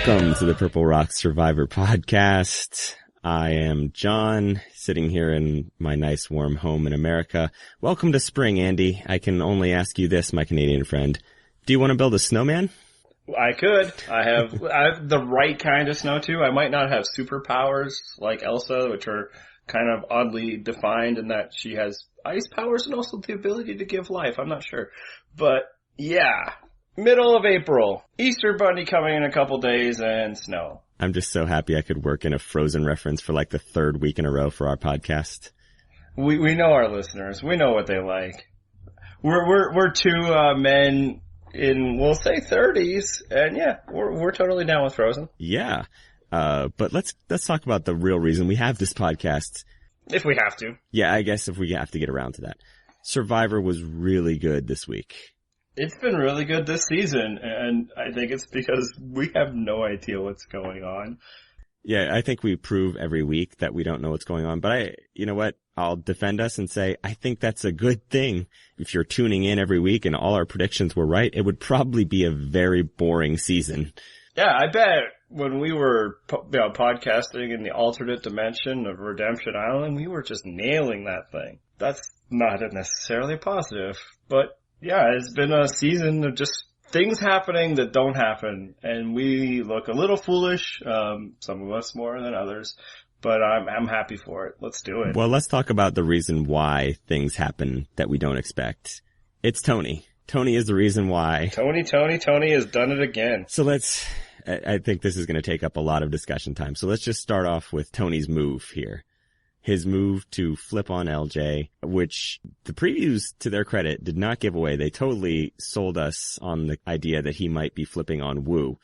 Welcome to the Purple Rock Survivor podcast. I am John, sitting here in my nice warm home in America. Welcome to spring, Andy. I can only ask you this, my Canadian friend. Do you want to build a snowman? I could. I have the right kind of snow too. I might not have superpowers like Elsa, which are kind of oddly defined in that she has ice powers and also the ability to give life. I'm not sure. But yeah, middle of April, Easter Bunny coming in a couple days and snow. I'm just so happy I could work in a Frozen reference for like the third week in a row for our podcast. We know our listeners. We know what they like. We're two men in, we'll say 30s, and yeah, we're totally down with Frozen. Yeah. But let's talk about the real reason we have this podcast. If we have to. Yeah, I guess if we have to get around to that. Survivor was really good this week. It's been really good this season, and I think it's because we have no idea what's going on. Yeah, I think we prove every week that we don't know what's going on, but you know what? I'll defend us and say, I think that's a good thing. If you're tuning in every week and all our predictions were right, it would probably be a very boring season. Yeah, I bet when we were podcasting in the alternate dimension of Redemption Island, we were just nailing that thing. That's not necessarily positive, but yeah, it's been a season of just things happening that don't happen, and we look a little foolish, some of us more than others, but I'm happy for it. Let's do it. Well, let's talk about the reason why things happen that we don't expect. It's Tony. Tony is the reason why. Tony has done it again. So I think this is going to take up a lot of discussion time. So let's just start off with Tony's move here. His move to flip on LJ, which the previews, to their credit, did not give away. They totally sold us on the idea that he might be flipping on Wu.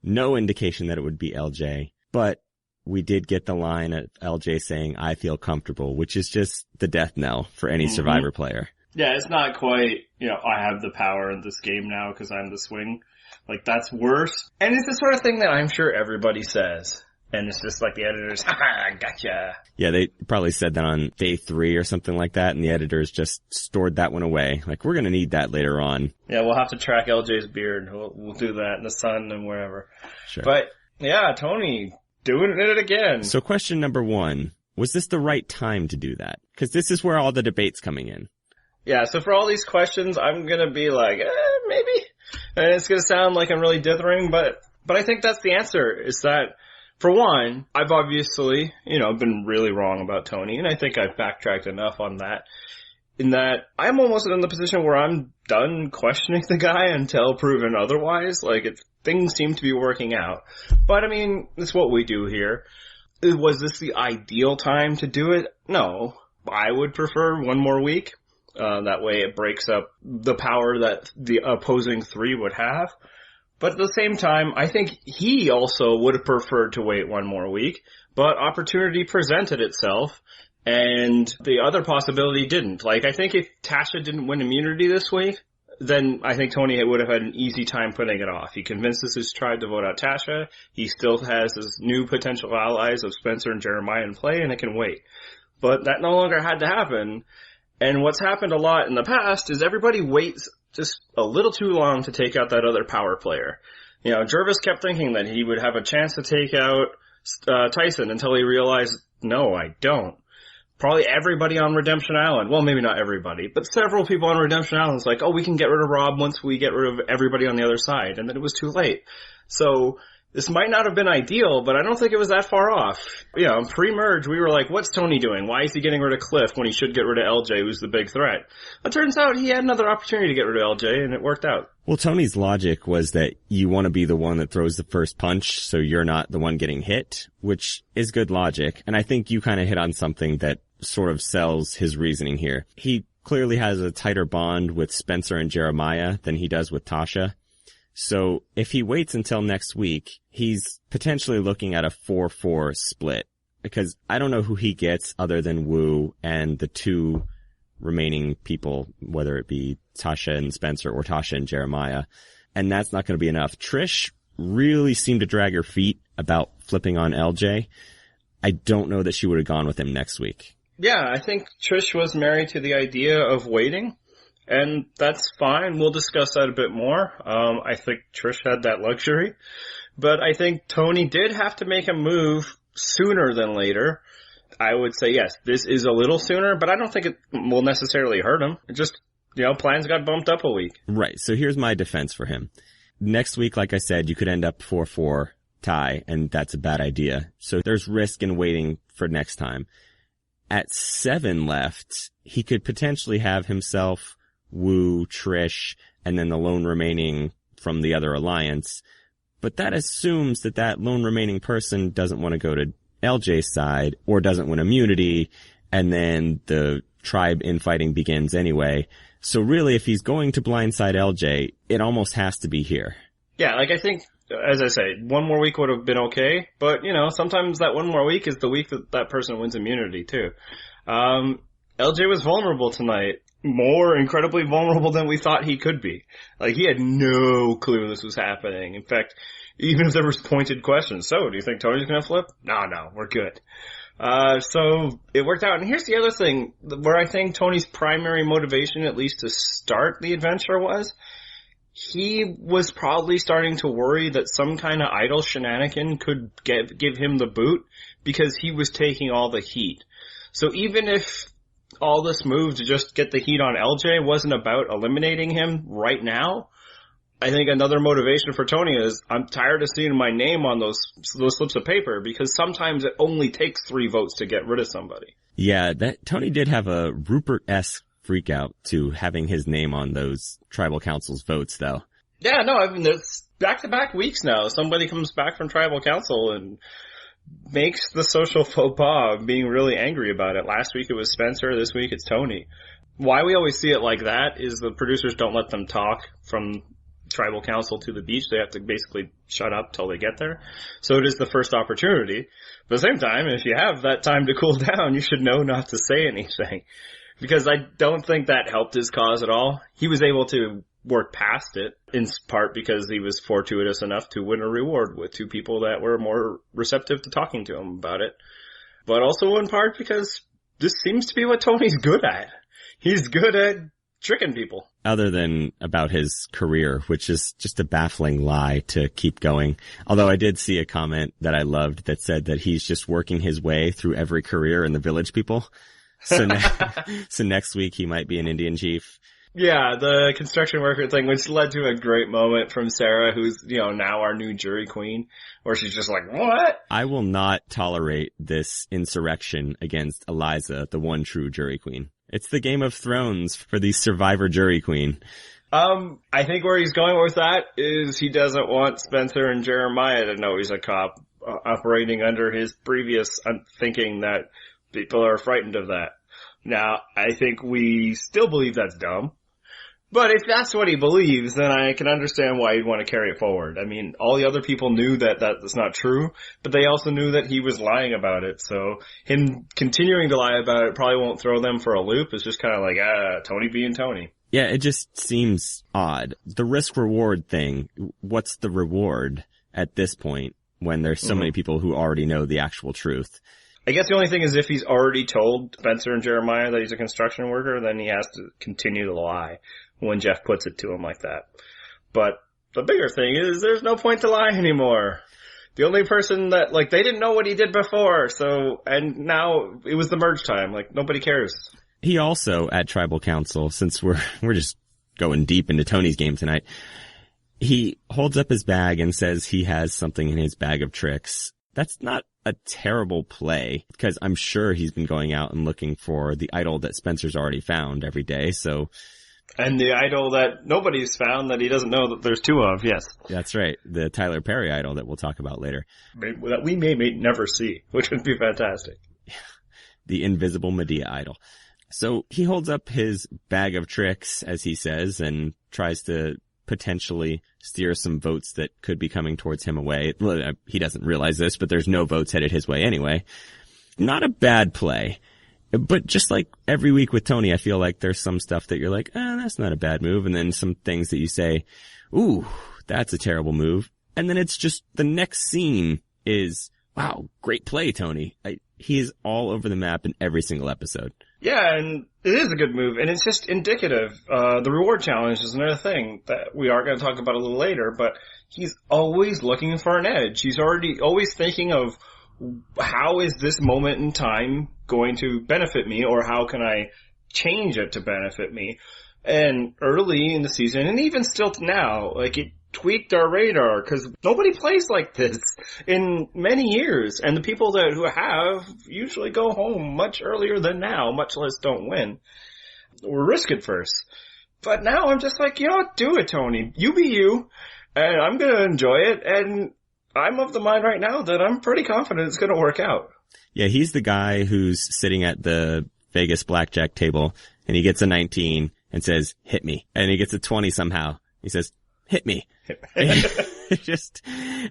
No indication that it would be LJ, but we did get the line of LJ saying, I feel comfortable, which is just the death knell for any Survivor player. Yeah, it's not quite, I have the power in this game now because I'm the swing. Like, that's worse. And it's the sort of thing that I'm sure everybody says. And it's just like the editors, haha, gotcha. Yeah, they probably said that on day 3 or something like that, and the editors just stored that one away. Like, we're gonna need that later on. Yeah, we'll have to track LJ's beard. We'll do that in the sun and wherever. Sure. But, yeah, Tony, doing it again. So question number 1, was this the right time to do that? Because this is where all the debate's coming in. Yeah, so for all these questions, I'm gonna be like, maybe. And it's gonna sound like I'm really dithering, but I think that's the answer, is that, for one, I've obviously, been really wrong about Tony, and I think I've backtracked enough on that, in that I'm almost in the position where I'm done questioning the guy until proven otherwise. Like, things seem to be working out. But, I mean, it's what we do here. Was this the ideal time to do it? No. I would prefer one more week. That way it breaks up the power that the opposing 3 would have. But at the same time, I think he also would have preferred to wait one more week, but opportunity presented itself, and the other possibility didn't. Like, I think if Tasha didn't win immunity this week, then I think Tony would have had an easy time putting it off. He convinces his tribe to vote out Tasha. He still has his new potential allies of Spencer and Jeremiah in play, and it can wait. But that no longer had to happen. And what's happened a lot in the past is everybody waits just a little too long to take out that other power player. Jervis kept thinking that he would have a chance to take out Tyson until he realized, no, I don't. Probably everybody on Redemption Island, well, maybe not everybody, but several people on Redemption Island was like, oh, we can get rid of Rob once we get rid of everybody on the other side. And then it was too late. So this might not have been ideal, but I don't think it was that far off. Pre-merge, we were like, what's Tony doing? Why is he getting rid of Cliff when he should get rid of LJ, who's the big threat? It turns out he had another opportunity to get rid of LJ, and it worked out. Well, Tony's logic was that you want to be the one that throws the first punch, so you're not the one getting hit, which is good logic. And I think you kind of hit on something that sort of sells his reasoning here. He clearly has a tighter bond with Spencer and Jeremiah than he does with Tasha. So if he waits until next week, he's potentially looking at a 4-4 split, because I don't know who he gets other than Wu and the 2 remaining people, whether it be Tasha and Spencer or Tasha and Jeremiah. And that's not going to be enough. Trish really seemed to drag her feet about flipping on LJ. I don't know that she would have gone with him next week. Yeah, I think Trish was married to the idea of waiting. And that's fine. We'll discuss that a bit more. I think Trish had that luxury. But I think Tony did have to make a move sooner than later. I would say, yes, this is a little sooner, but I don't think it will necessarily hurt him. It just, plans got bumped up a week. Right. So here's my defense for him. Next week, like I said, you could end up 4-4 tie, and that's a bad idea. So there's risk in waiting for next time. At 7 left, he could potentially have himself woo Trish and then the lone remaining from the other alliance. But that assumes that lone remaining person doesn't want to go to LJ's side or doesn't win immunity, and then the tribe infighting begins anyway. So really, if he's going to blindside LJ, it almost has to be here. Yeah, I think, as I say, one more week would have been okay, but, sometimes that one more week is the week that person wins immunity, too. LJ was vulnerable tonight. More incredibly vulnerable than we thought he could be. He had no clue this was happening. In fact, even if there was pointed questions, so, do you think Tony's gonna flip? No, we're good. So, it worked out. And here's the other thing, where I think Tony's primary motivation, at least to start the adventure, was he was probably starting to worry that some kind of idol shenanigan could give him the boot, because he was taking all the heat. So even if all this move to just get the heat on LJ wasn't about eliminating him right now, I think another motivation for Tony is, I'm tired of seeing my name on those slips of paper, because sometimes it only takes 3 votes to get rid of somebody. Yeah, Tony did have a Rupert-esque freak out to having his name on those tribal council's votes, though. Yeah, no, there's back-to-back weeks now. Somebody comes back from tribal council and makes the social faux pas of being really angry about it. Last week it was Spencer, this week it's Tony. Why we always see it like that is the producers don't let them talk from tribal council to the beach. They have to basically shut up till they get there. So it is the first opportunity. But at the same time, if you have that time to cool down, you should know not to say anything. Because I don't think that helped his cause at all. He was able to work past it, in part because he was fortuitous enough to win a reward with 2 people that were more receptive to talking to him about it. But also in part because this seems to be what Tony's good at. He's good at tricking people. Other than about his career, which is just a baffling lie to keep going. Although I did see a comment that I loved that said that he's just working his way through every career in the Village People. So, so next week he might be an Indian chief. Yeah, the construction worker thing, which led to a great moment from Sarah, who's, now our new jury queen, where she's just like, what? I will not tolerate this insurrection against Eliza, the one true jury queen. It's the Game of Thrones for the survivor jury queen. I think where he's going with that is he doesn't want Spencer and Jeremiah to know he's a cop, operating under his previous thinking that people are frightened of that. Now, I think we still believe that's dumb. But if that's what he believes, then I can understand why he'd want to carry it forward. I mean, all the other people knew that that's not true, but they also knew that he was lying about it. So him continuing to lie about it probably won't throw them for a loop. It's just kind of like, Tony being Tony. Yeah, it just seems odd. The risk-reward thing, what's the reward at this point when there's so many people who already know the actual truth? I guess the only thing is if he's already told Spencer and Jeremiah that he's a construction worker, then he has to continue to lie when Jeff puts it to him like that. But the bigger thing is there's no point to lie anymore. The only person that, they didn't know what he did before, and now it was the merge time. Nobody cares. He also, at Tribal Council, since we're just going deep into Tony's game tonight, he holds up his bag and says he has something in his bag of tricks. That's not a terrible play, because I'm sure he's been going out and looking for the idol that Spencer's already found every day, so... And the idol that nobody's found that he doesn't know that there's 2 of, yes. That's right, the Tyler Perry idol that we'll talk about later. That we may never see, which would be fantastic. The invisible Medea idol. So he holds up his bag of tricks, as he says, and tries to potentially steer some votes that could be coming towards him away. Well, he doesn't realize this, but there's no votes headed his way anyway. Not a bad play. But just like every week with Tony, I feel like there's some stuff that you're like, that's not a bad move. And then some things that you say, ooh, that's a terrible move. And then it's just the next scene is, wow, great play, Tony. He is all over the map in every single episode. Yeah, and it is a good move, and it's just indicative. The reward challenge is another thing that we are going to talk about a little later, but he's always looking for an edge. He's always thinking of how is this moment in time going to benefit me, or how can I change it to benefit me? And early in the season, and even still now, like, it tweaked our radar, because nobody plays like this in many years, and the people who have usually go home much earlier than now, much less don't win. We're risk adverse. But now I'm just like, do it, Tony. You be you, and I'm gonna enjoy it, and I'm of the mind right now that I'm pretty confident it's gonna work out. Yeah, he's the guy who's sitting at the Vegas blackjack table, and he gets a 19 and says, hit me. And he gets a 20 somehow. He says, hit me.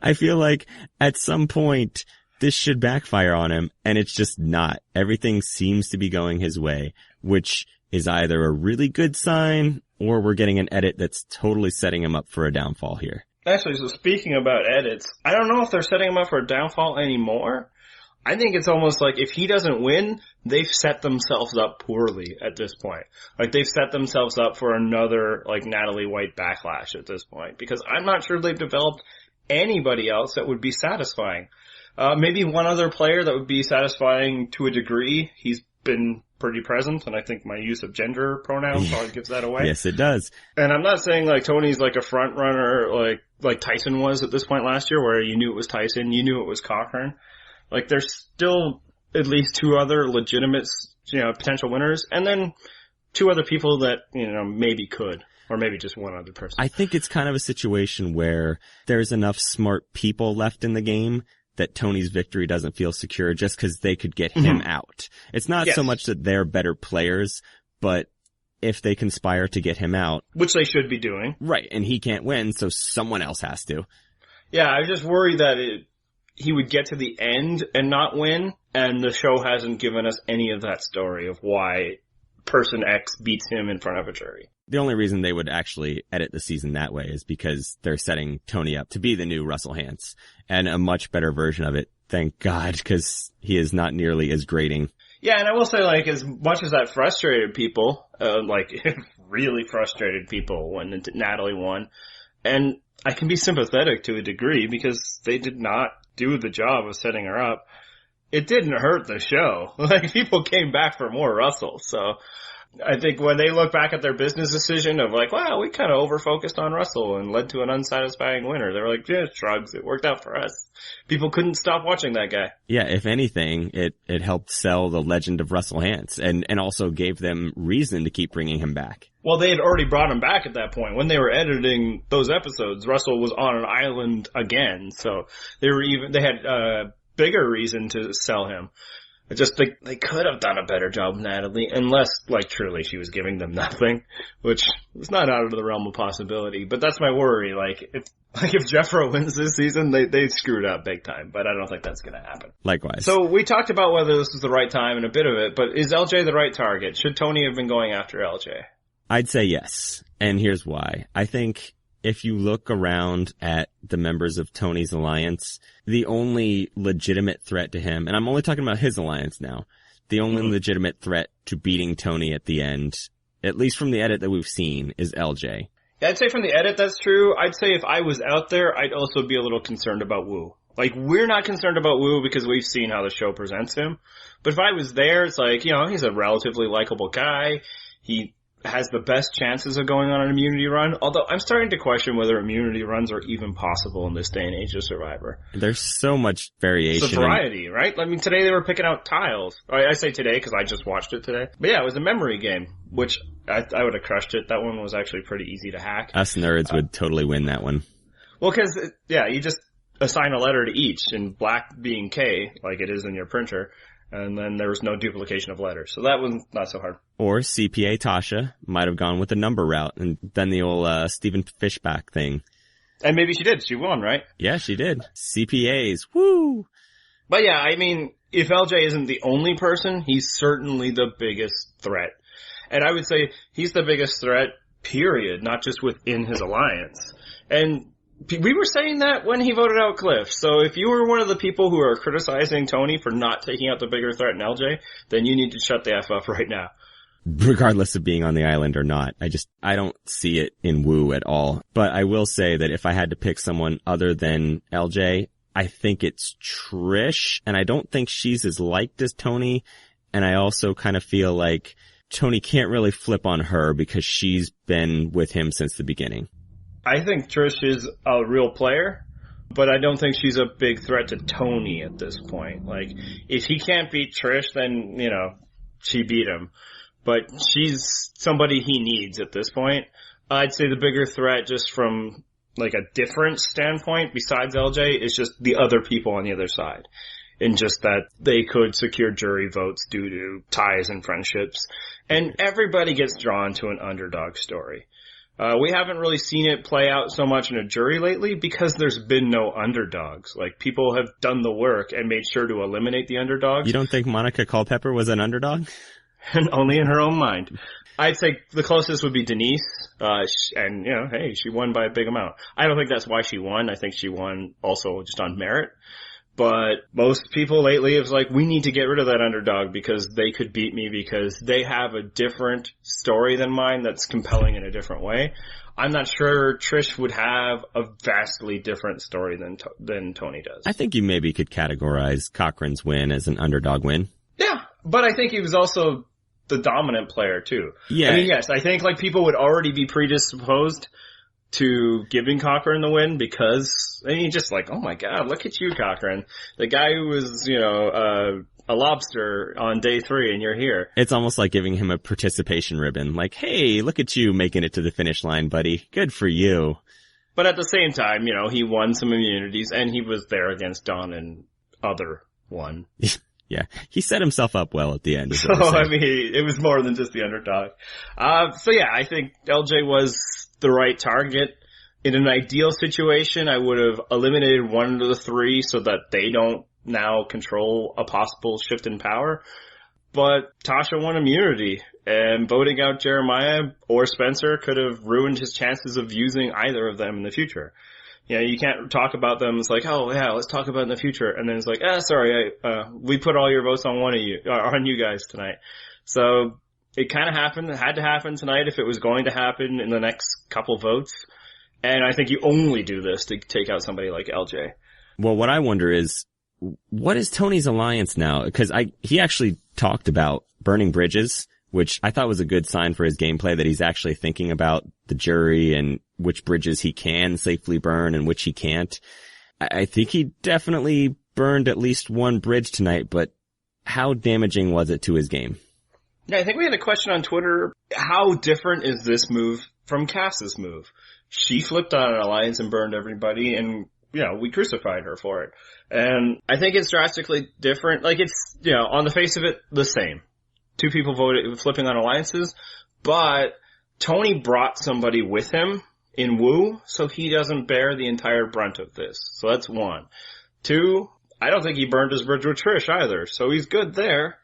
I feel like at some point this should backfire on him, and it's just not. Everything seems to be going his way, which is either a really good sign or we're getting an edit that's totally setting him up for a downfall here. Actually, so speaking about edits, I don't know if they're setting him up for a downfall anymore. I think it's almost like if he doesn't win, they've set themselves up poorly at this point. Like, they've set themselves up for another, like, Natalie White backlash at this point. Because I'm not sure they've developed anybody else that would be satisfying. Maybe one other player that would be satisfying to a degree. He's been pretty present, and I think my use of gender pronouns probably gives that away. Yes, it does. And I'm not saying, like, Tony's like a front runner like Tyson was at this point last year, where you knew it was Tyson, you knew it was Cochran. Like, there's still at least two other legitimate, potential winners, and then two other people that, maybe could, or maybe just one other person. I think it's kind of a situation where there's enough smart people left in the game that Tony's victory doesn't feel secure just because they could get him out. It's not so much that they're better players, but if they conspire to get him out. Which they should be doing. Right, and he can't win, so someone else has to. Yeah, I just worry that he would get to the end and not win, and the show hasn't given us any of that story of why person X beats him in front of a jury. The only reason they would actually edit the season that way is because they're setting Tony up to be the new Russell Hantz, and a much better version of it, thank God, because he is not nearly as grating. Yeah, and I will say, like, as much as that frustrated people, really frustrated people when Natalie won, and I can be sympathetic to a degree because they did not do the job of setting her up. It didn't hurt the show. Like, people came back for more Russell. So I think when they look back at their business decision of like, wow, we kind of over-focused on Russell and led to an unsatisfying winner, they were like, yeah, shrugs, it worked out for us. People couldn't stop watching that guy. Yeah, if anything, it helped sell the legend of Russell Hantz and also gave them reason to keep bringing him back. Well, they had already brought him back at that point. When they were editing those episodes, Russell was on an island again, so they had bigger reason to sell him. I just think they could have done a better job, Natalie, unless, like, truly she was giving them nothing, which is not out of the realm of possibility. But that's my worry. Like, if Jeffro wins this season, they screwed up big time, but I don't think that's gonna happen. Likewise. So we talked about whether this is the right time and a bit of it, but is LJ the right target? Should Tony have been going after LJ? I'd say yes, and here's why. I think if you look around at the members of Tony's alliance, the only legitimate threat to him, and I'm only talking about his alliance now, the only legitimate threat to beating Tony at the end, at least from the edit that we've seen, is LJ. Yeah, I'd say from the edit that's true. I'd say if I was out there, I'd also be a little concerned about Wu. Like, we're not concerned about Wu because we've seen how the show presents him. But if I was there, it's like, he's a relatively likable guy. He has the best chances of going on an immunity run, although I'm starting to question whether immunity runs are even possible in this day and age of Survivor. There's so much variation. It's a variety, right? I mean, today they were picking out tiles. I say today because I just watched it today. But yeah, it was a memory game, which I would have crushed it. That one was actually pretty easy to hack. Us nerds would totally win that one. Well, because, you just assign a letter to each, and black being K, like it is in your printer, and then there was no duplication of letters. So that was not so hard. Or CPA Tasha might have gone with the number route and done the old Stephen Fishback thing. And maybe she did. She won, right? Yeah, she did. CPAs. Woo! But yeah, I mean, if LJ isn't the only person, he's certainly the biggest threat. And I would say he's the biggest threat, period, not just within his alliance. And We were saying that when he voted out Cliff. So if you were one of the people who are criticizing Tony for not taking out the bigger threat in LJ, then you need to shut the F up right now. Regardless of being on the island or not. I don't see it in Wu at all. But I will say that if I had to pick someone other than LJ, I think it's Trish, and I don't think she's as liked as Tony, and I also kind of feel like Tony can't really flip on her because she's been with him since the beginning. I think Trish is a real player, but I don't think she's a big threat to Tony at this point. Like, if he can't beat Trish, then, she beat him. But she's somebody he needs at this point. I'd say the bigger threat, just from like a different standpoint besides LJ, is just the other people on the other side. And just that they could secure jury votes due to ties and friendships. And everybody gets drawn to an underdog story. We haven't really seen it play out so much in a jury lately because there's been no underdogs. Like, people have done the work and made sure to eliminate the underdogs. You don't think Monica Culpepper was an underdog? And only in her own mind. I'd say the closest would be Denise. And, hey, she won by a big amount. I don't think that's why she won. I think she won also just on merit. But most people lately is like, we need to get rid of that underdog because they could beat me because they have a different story than mine that's compelling in a different way. I'm not sure Trish would have a vastly different story than Tony does. I think you maybe could categorize Cochran's win as an underdog win. Yeah, but I think he was also the dominant player too. Yeah. I mean, yes, I think like people would already be predisposed to giving Cochran the win because, just like, oh my god, look at you, Cochran. The guy who was, a lobster on day 3 and you're here. It's almost like giving him a participation ribbon. Like, hey, look at you making it to the finish line, buddy. Good for you. But at the same time, he won some immunities and he was there against Don and other one. Yeah, he set himself up well at the end. So, it was more than just the underdog. I think LJ was the right target. In an ideal situation, I would have eliminated one of the 3 so that they don't now control a possible shift in power. But Tasha won immunity, and voting out Jeremiah or Spencer could have ruined his chances of using either of them in the future. You can't talk about them. It's like, oh yeah, let's talk about it in the future. And then it's like, sorry, we put all your votes on on you guys tonight. So it kind of happened. It had to happen tonight if it was going to happen in the next couple votes. And I think you only do this to take out somebody like LJ. Well, what I wonder is, what is Tony's alliance now? Because he actually talked about burning bridges, which I thought was a good sign for his gameplay, that he's actually thinking about the jury and which bridges he can safely burn and which he can't. I think he definitely burned at least one bridge tonight, but how damaging was it to his game? Yeah, I think we had a question on Twitter. How different is this move from Cass's move? She flipped on an alliance and burned everybody, and, we crucified her for it. And I think it's drastically different. Like, it's, on the face of it, the same. 2 people voted flipping on alliances, but Tony brought somebody with him in Wu, so he doesn't bear the entire brunt of this. So that's 1. 2, I don't think he burned his bridge with Trish either, so he's good there.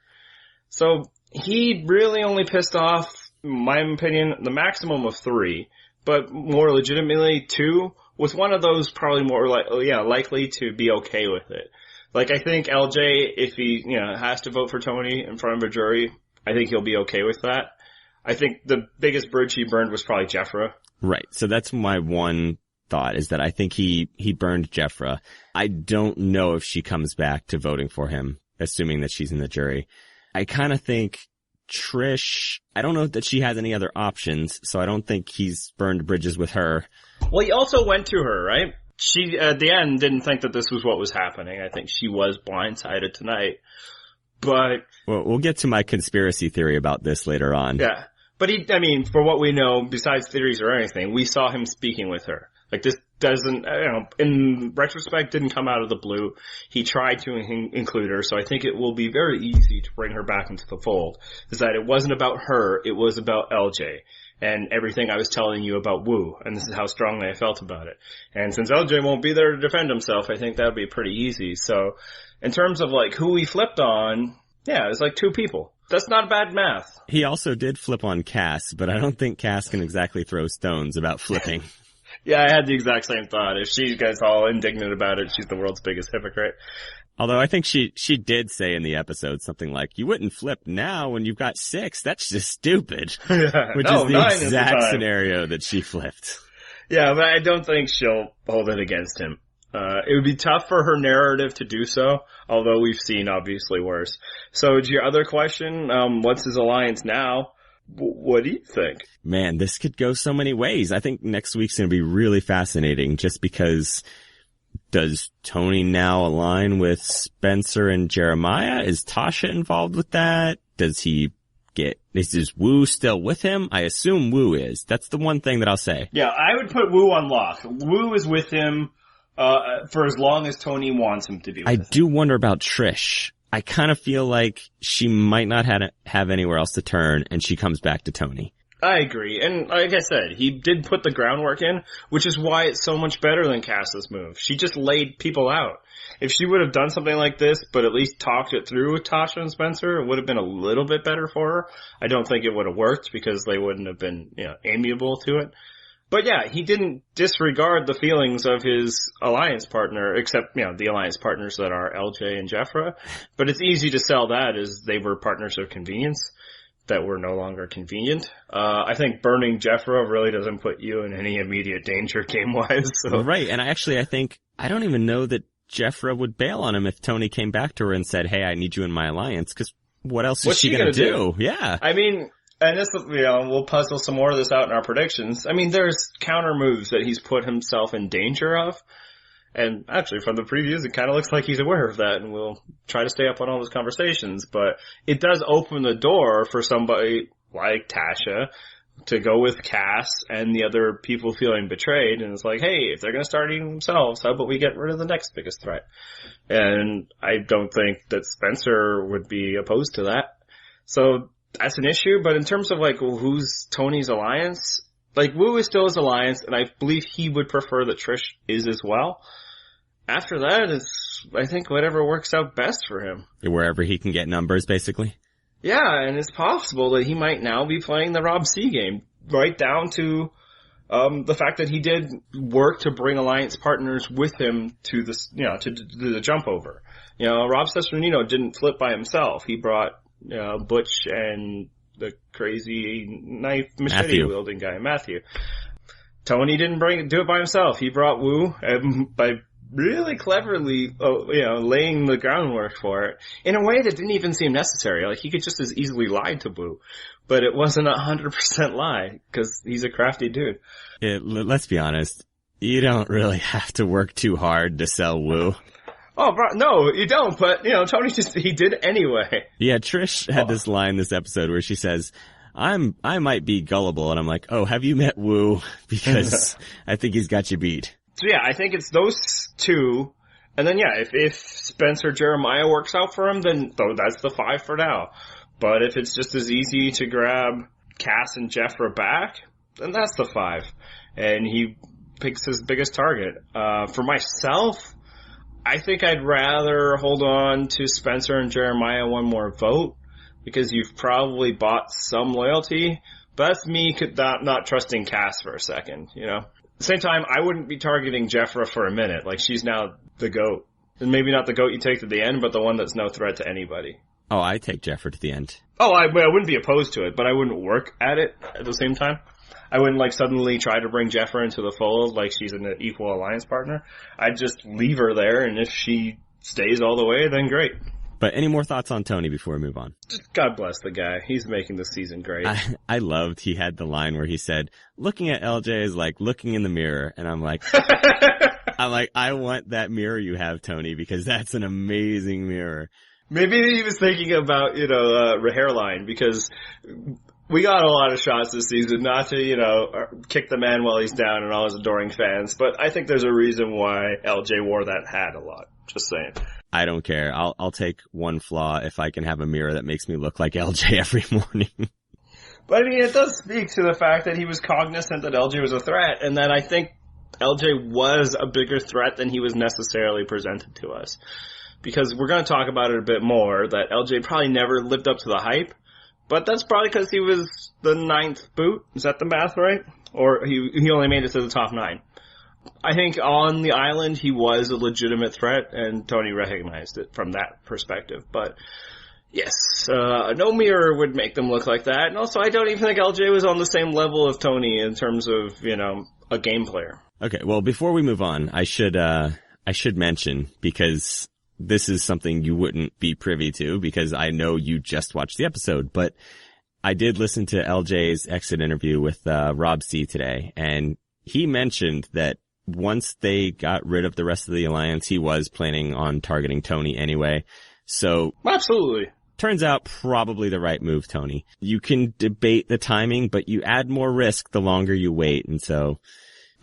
So he really only pissed off, in my opinion, the maximum of 3, but more legitimately 2, with one of those probably more likely to be okay with it. Like, I think LJ, if he, has to vote for Tony in front of a jury, I think he'll be okay with that. I think the biggest bridge he burned was probably Jeffra. Right. So that's my one thought, is that I think he burned Jeffra. I don't know if she comes back to voting for him, assuming that she's in the jury. I kind of think Trish, I don't know that she has any other options, so I don't think he's burned bridges with her. Well, he also went to her, right? She, at the end, didn't think that this was what was happening. I think she was blindsided tonight. But... Well, we'll get to my conspiracy theory about this later on. Yeah. But for what we know, besides theories or anything, we saw him speaking with her. Like, this doesn't, in retrospect, didn't come out of the blue. He tried to include her, so I think it will be very easy to bring her back into the fold. Is that it wasn't about her, it was about LJ. And everything I was telling you about Wu, and this is how strongly I felt about it. And since LJ won't be there to defend himself, I think that would be pretty easy. So, in terms of who he flipped on, yeah, it's 2 people. That's not bad math. He also did flip on Cass, but I don't think Cass can exactly throw stones about flipping. Yeah, I had the exact same thought. If she gets all indignant about it, she's the world's biggest hypocrite. Although I think she did say in the episode something like, you wouldn't flip now when you've got 6. That's just stupid. Yeah, Which no, is the exact scenario that she flipped. Yeah, but I don't think she'll hold it against him. It would be tough for her narrative to do so, although we've seen obviously worse. So to your other question, what's his alliance now? What do you think? Man, this could go so many ways. I think next week's going to be really fascinating just because does Tony now align with Spencer and Jeremiah? Is Tasha involved with that? Is Wu still with him? I assume Wu is. That's the one thing that I'll say. Yeah, I would put Wu on lock. Wu is with him for as long as Tony wants him to be with him. I do wonder about Trish. I kind of feel like she might not have anywhere else to turn, and she comes back to Tony. I agree. And like I said, he did put the groundwork in, which is why it's so much better than Cass's move. She just laid people out. If she would have done something like this, but at least talked it through with Tasha and Spencer, it would have been a little bit better for her. I don't think it would have worked because they wouldn't have been, amiable to it. But yeah, he didn't disregard the feelings of his alliance partner, except, the alliance partners that are LJ and Jeffra. But it's easy to sell that as they were partners of convenience that were no longer convenient. I think burning Jeffra really doesn't put you in any immediate danger game-wise. So. Right, and I don't even know that Jeffra would bail on him if Tony came back to her and said, hey, I need you in my alliance, because what else is she going to do? Yeah. I mean, and this, we'll puzzle some more of this out in our predictions. I mean, there's counter moves that he's put himself in danger of. And actually, from the previews, it kind of looks like he's aware of that, and we'll try to stay up on all those conversations. But it does open the door for somebody like Tasha to go with Cass and the other people feeling betrayed. And it's like, hey, if they're going to start eating themselves, how about we get rid of the next biggest threat? And I don't think that Spencer would be opposed to that. So that's an issue. But in terms of who's Tony's alliance, Wu is still his alliance, and I believe he would prefer that Trish is as well. After that, it's, I think, whatever works out best for him. Wherever he can get numbers, basically. Yeah, and it's possible that he might now be playing the Rob C game, right down to the fact that he did work to bring alliance partners with him to this, to the jump over. Rob Cesternino didn't flip by himself. He brought Butch and the crazy knife machete wielding guy, Matthew. Tony didn't do it by himself. He brought Wu by really cleverly, laying the groundwork for it in a way that didn't even seem necessary. He could just as easily lie to Wu, but it wasn't 100% lie because he's a crafty dude. Let's be honest. You don't really have to work too hard to sell Wu. Oh, bro, no, you don't, but, Tony he did anyway. Yeah, Trish had this line this episode where she says, I might be gullible, and I'm like, oh, have you met Wu? Because I think he's got you beat. So yeah, I think it's those two, and then if Spencer Jeremiah works out for him, then that's the 5 for now. But if it's just as easy to grab Cass and Jeffra back, then that's the 5. And he picks his biggest target. For myself, I think I'd rather hold on to Spencer and Jeremiah one more vote, because you've probably bought some loyalty. But that's me not trusting Cass for a second, At the same time, I wouldn't be targeting Jeffra for a minute. She's now the GOAT. And maybe not the GOAT you take to the end, but the one that's no threat to anybody. Oh, I take Jeffra to the end. Oh, I wouldn't be opposed to it, but I wouldn't work at it at the same time. I wouldn't suddenly try to bring Jeffra into the fold like she's an equal alliance partner. I'd just leave her there, and if she stays all the way, then great. But any more thoughts on Tony before we move on? God bless the guy. He's making this season great. I loved he had the line where he said, looking at LJ is like looking in the mirror. And I'm like, I want that mirror you have, Tony, because that's an amazing mirror. Maybe he was thinking about, hairline, because we got a lot of shots this season, not to, kick the man while he's down and all his adoring fans. But I think there's a reason why LJ wore that hat a lot. Just saying. I don't care. I'll take one flaw if I can have a mirror that makes me look like LJ every morning. But I mean, it does speak to the fact that he was cognizant that LJ was a threat, and that I think LJ was a bigger threat than he was necessarily presented to us. Because we're going to talk about it a bit more, that LJ probably never lived up to the hype, but that's probably because he was the 9th boot. Is that the math right? or he only made it to the top 9. I think on the island he was a legitimate threat, and Tony recognized it from that perspective. But yes, no mirror would make them look like that. And also, I don't even think LJ was on the same level of Tony in terms of, a game player. Okay, well, before we move on, I should mention, because this is something you wouldn't be privy to, because I know you just watched the episode, but I did listen to LJ's exit interview with Rob C today, and he mentioned that once they got rid of the rest of the alliance, he was planning on targeting Tony anyway. So absolutely. Turns out probably the right move, Tony. You can debate the timing, but you add more risk the longer you wait. And so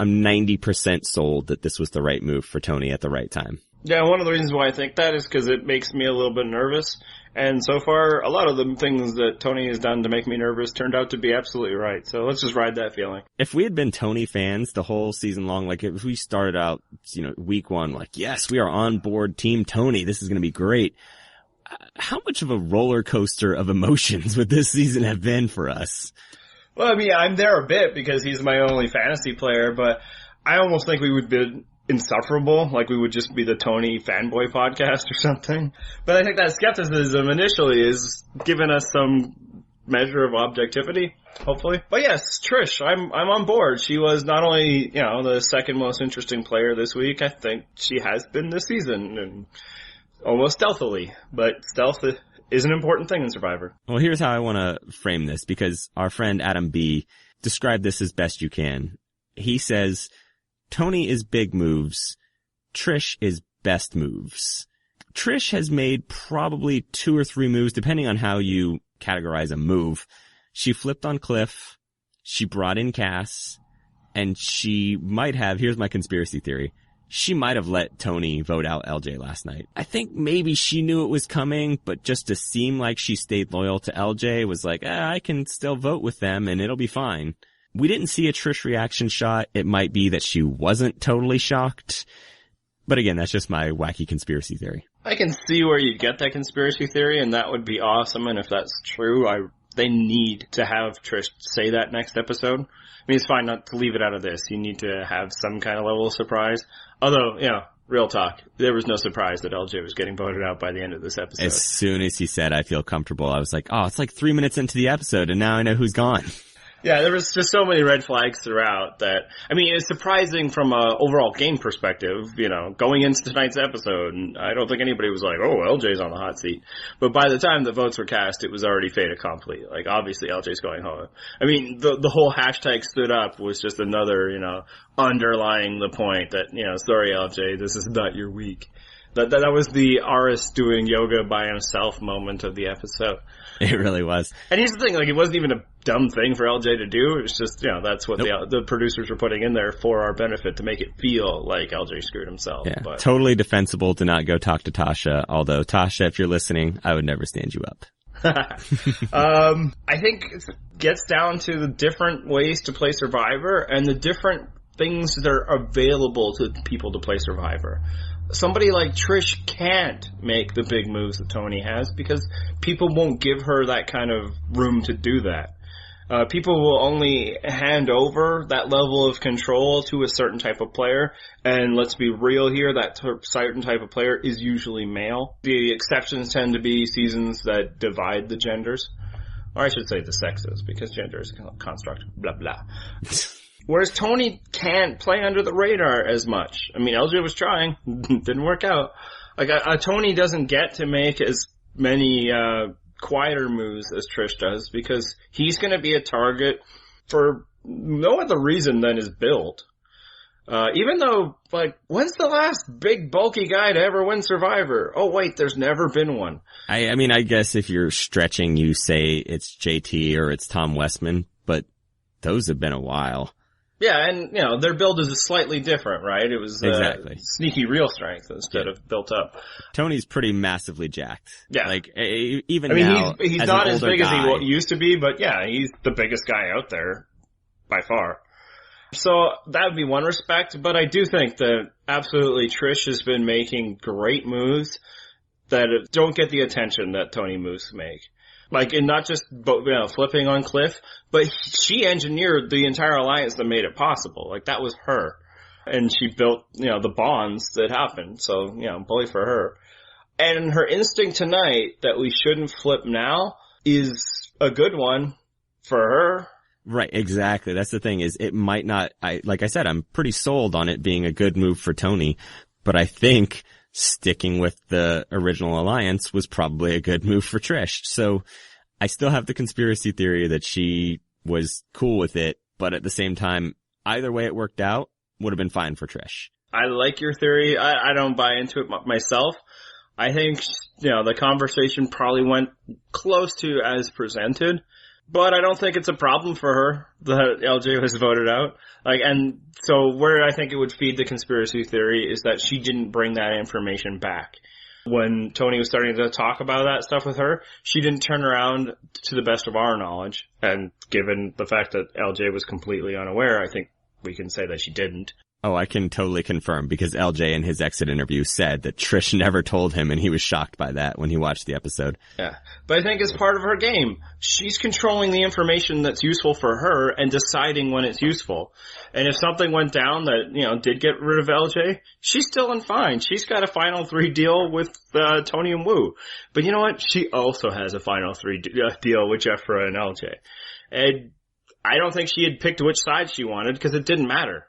I'm 90% sold that this was the right move for Tony at the right time. Yeah, one of the reasons why I think that is because it makes me a little bit nervous. And so far, a lot of the things that Tony has done to make me nervous turned out to be absolutely right. So let's just ride that feeling. If we had been Tony fans the whole season long, like if we started out, week 1, like, yes, we are on board Team Tony, this is going to be great. How much of a roller coaster of emotions would this season have been for us? Well, I mean, I'm there a bit because he's my only fantasy player, but I almost think we would be insufferable, like we would just be the Tony fanboy podcast or something. But I think that skepticism initially is giving us some measure of objectivity, hopefully. But yes, Trish, I'm on board. She was not only, the second most interesting player this week, I think she has been this season, and almost stealthily. But stealth is an important thing in Survivor. Well, here's how I want to frame this, because our friend Adam B described this as best you can. He says, Tony is big moves. Trish is best moves. Trish has made probably 2 or 3 moves, depending on how you categorize a move. She flipped on Cliff. She brought in Cass. And she might have, here's my conspiracy theory, she might have let Tony vote out LJ last night. I think maybe she knew it was coming, but just to seem like she stayed loyal to LJ was like, I can still vote with them and it'll be fine. We didn't see a Trish reaction shot. It might be that she wasn't totally shocked. But again, that's just my wacky conspiracy theory. I can see where you get that conspiracy theory, and that would be awesome. And if that's true, they need to have Trish say that next episode. I mean, it's fine not to leave it out of this. You need to have some kind of level of surprise. Although, real talk, there was no surprise that LJ was getting voted out by the end of this episode. As soon as he said, I feel comfortable, I was like, oh, it's like 3 minutes into the episode, and now I know who's gone. Yeah, there was just so many red flags throughout that, I mean, it's surprising from a overall game perspective, going into tonight's episode, and I don't think anybody was like, oh, LJ's on the hot seat. But by the time the votes were cast, it was already fait accompli. Like, obviously LJ's going home. I mean, the whole hashtag stood up was just another, underlying the point that, sorry LJ, this is not your week. That was the Aris doing yoga by himself moment of the episode. It really was. And here's the thing, like, it wasn't even a dumb thing for LJ to do. It was just, that's what the producers were putting in there for our benefit, to make it feel like LJ screwed himself. Yeah, but totally defensible to not go talk to Tasha. Although, Tasha, if you're listening, I would never stand you up. I think it gets down to the different ways to play Survivor and the different things that are available to people to play Survivor. Somebody like Trish can't make the big moves that Tony has because people won't give her that kind of room to do that. People will only hand over that level of control to a certain type of player, and let's be real here, that certain type of player is usually male. The exceptions tend to be seasons that divide the genders, or I should say the sexes, because gender is a construct, blah blah. Whereas Tony can't play under the radar as much. I mean, LJ was trying. Didn't work out. Like, Tony doesn't get to make as many quieter moves as Trish does because he's going to be a target for no other reason than his build. Even though, like, when's the last big bulky guy to ever win Survivor? Oh, wait, there's never been one. I mean, I guess if you're stretching, you say it's JT or it's Tom Westman, but those have been a while. Yeah, and, their build is slightly different, right? It was exactly sneaky real strength instead of built up. Tony's pretty massively jacked. Yeah. Like, even now, he's as not an as older big guy, as he used to be, but yeah, he's the biggest guy out there by far. So that would be one respect, but I do think that absolutely Trish has been making great moves that don't get the attention that Tony moves make. Like, and not just, flipping on Cliff, but she engineered the entire alliance that made it possible. Like, that was her. And she built, the bonds that happened. So, bully for her. And her instinct tonight that we shouldn't flip now is a good one for her. Right, exactly. That's the thing is it might not, like I said, I'm pretty sold on it being a good move for Tony, but I think sticking with the original alliance was probably a good move for Trish. So I still have the conspiracy theory that she was cool with it, but at the same time, either way it worked out would have been fine for Trish. I like your theory. I don't buy into it myself. I think, the conversation probably went close to as presented, but I don't think it's a problem for her that LJ was voted out. And so where I think it would feed the conspiracy theory is that she didn't bring that information back. When Tony was starting to talk about that stuff with her, she didn't turn around to the best of our knowledge. And given the fact that LJ was completely unaware, I think we can say that she didn't. Oh, I can totally confirm because LJ in his exit interview said that Trish never told him and he was shocked by that when he watched the episode. Yeah. But I think it's part of her game. She's controlling the information that's useful for her and deciding when it's useful. And if something went down that, did get rid of LJ, she's still in fine. She's got a final 3 deal with Tony and Wu. But you know what? She also has a final 3 deal with Jeffra and LJ. And I don't think she had picked which side she wanted because it didn't matter.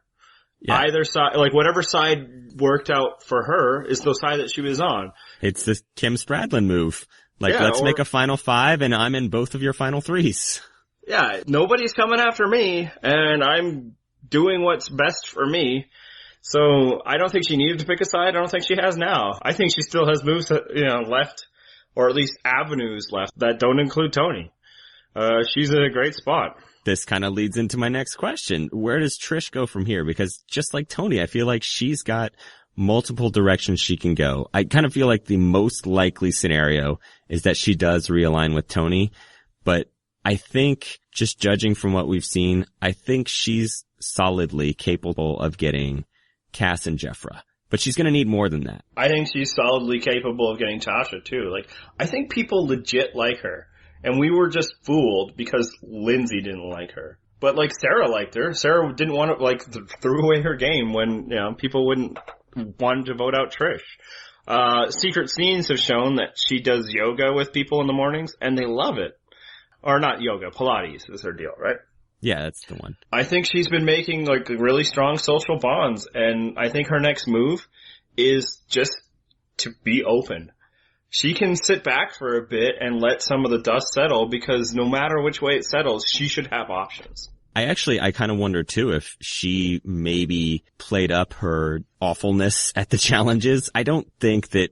Yeah. Either side, whatever side worked out for her is the side that she was on. It's the Kim Spradlin move. Let's make a final 5 and I'm in both of your final 3s. Yeah, nobody's coming after me and I'm doing what's best for me. So I don't think she needed to pick a side. I don't think she has now. I think she still has moves, left, or at least avenues left that don't include Tony. She's in a great spot. This kind of leads into my next question. Where does Trish go from here? Because just like Tony, I feel like she's got multiple directions she can go. I kind of feel like the most likely scenario is that she does realign with Tony. But I think, just judging from what we've seen, I think she's solidly capable of getting Cass and Jeffra. But she's going to need more than that. I think she's solidly capable of getting Tasha, too. I think people legit like her. And we were just fooled because Lindsay didn't like her. But, Sarah liked her. Sarah didn't want to, threw away her game when, people wouldn't want to vote out Trish. Secret Scenes have shown that she does yoga with people in the mornings, and they love it. Or not yoga, Pilates is her deal, right? Yeah, that's the one. I think she's been making, really strong social bonds, and I think her next move is just to be open. She can sit back for a bit and let some of the dust settle because no matter which way it settles, she should have options. I kind of wonder too if she maybe played up her awfulness at the challenges. I don't think that,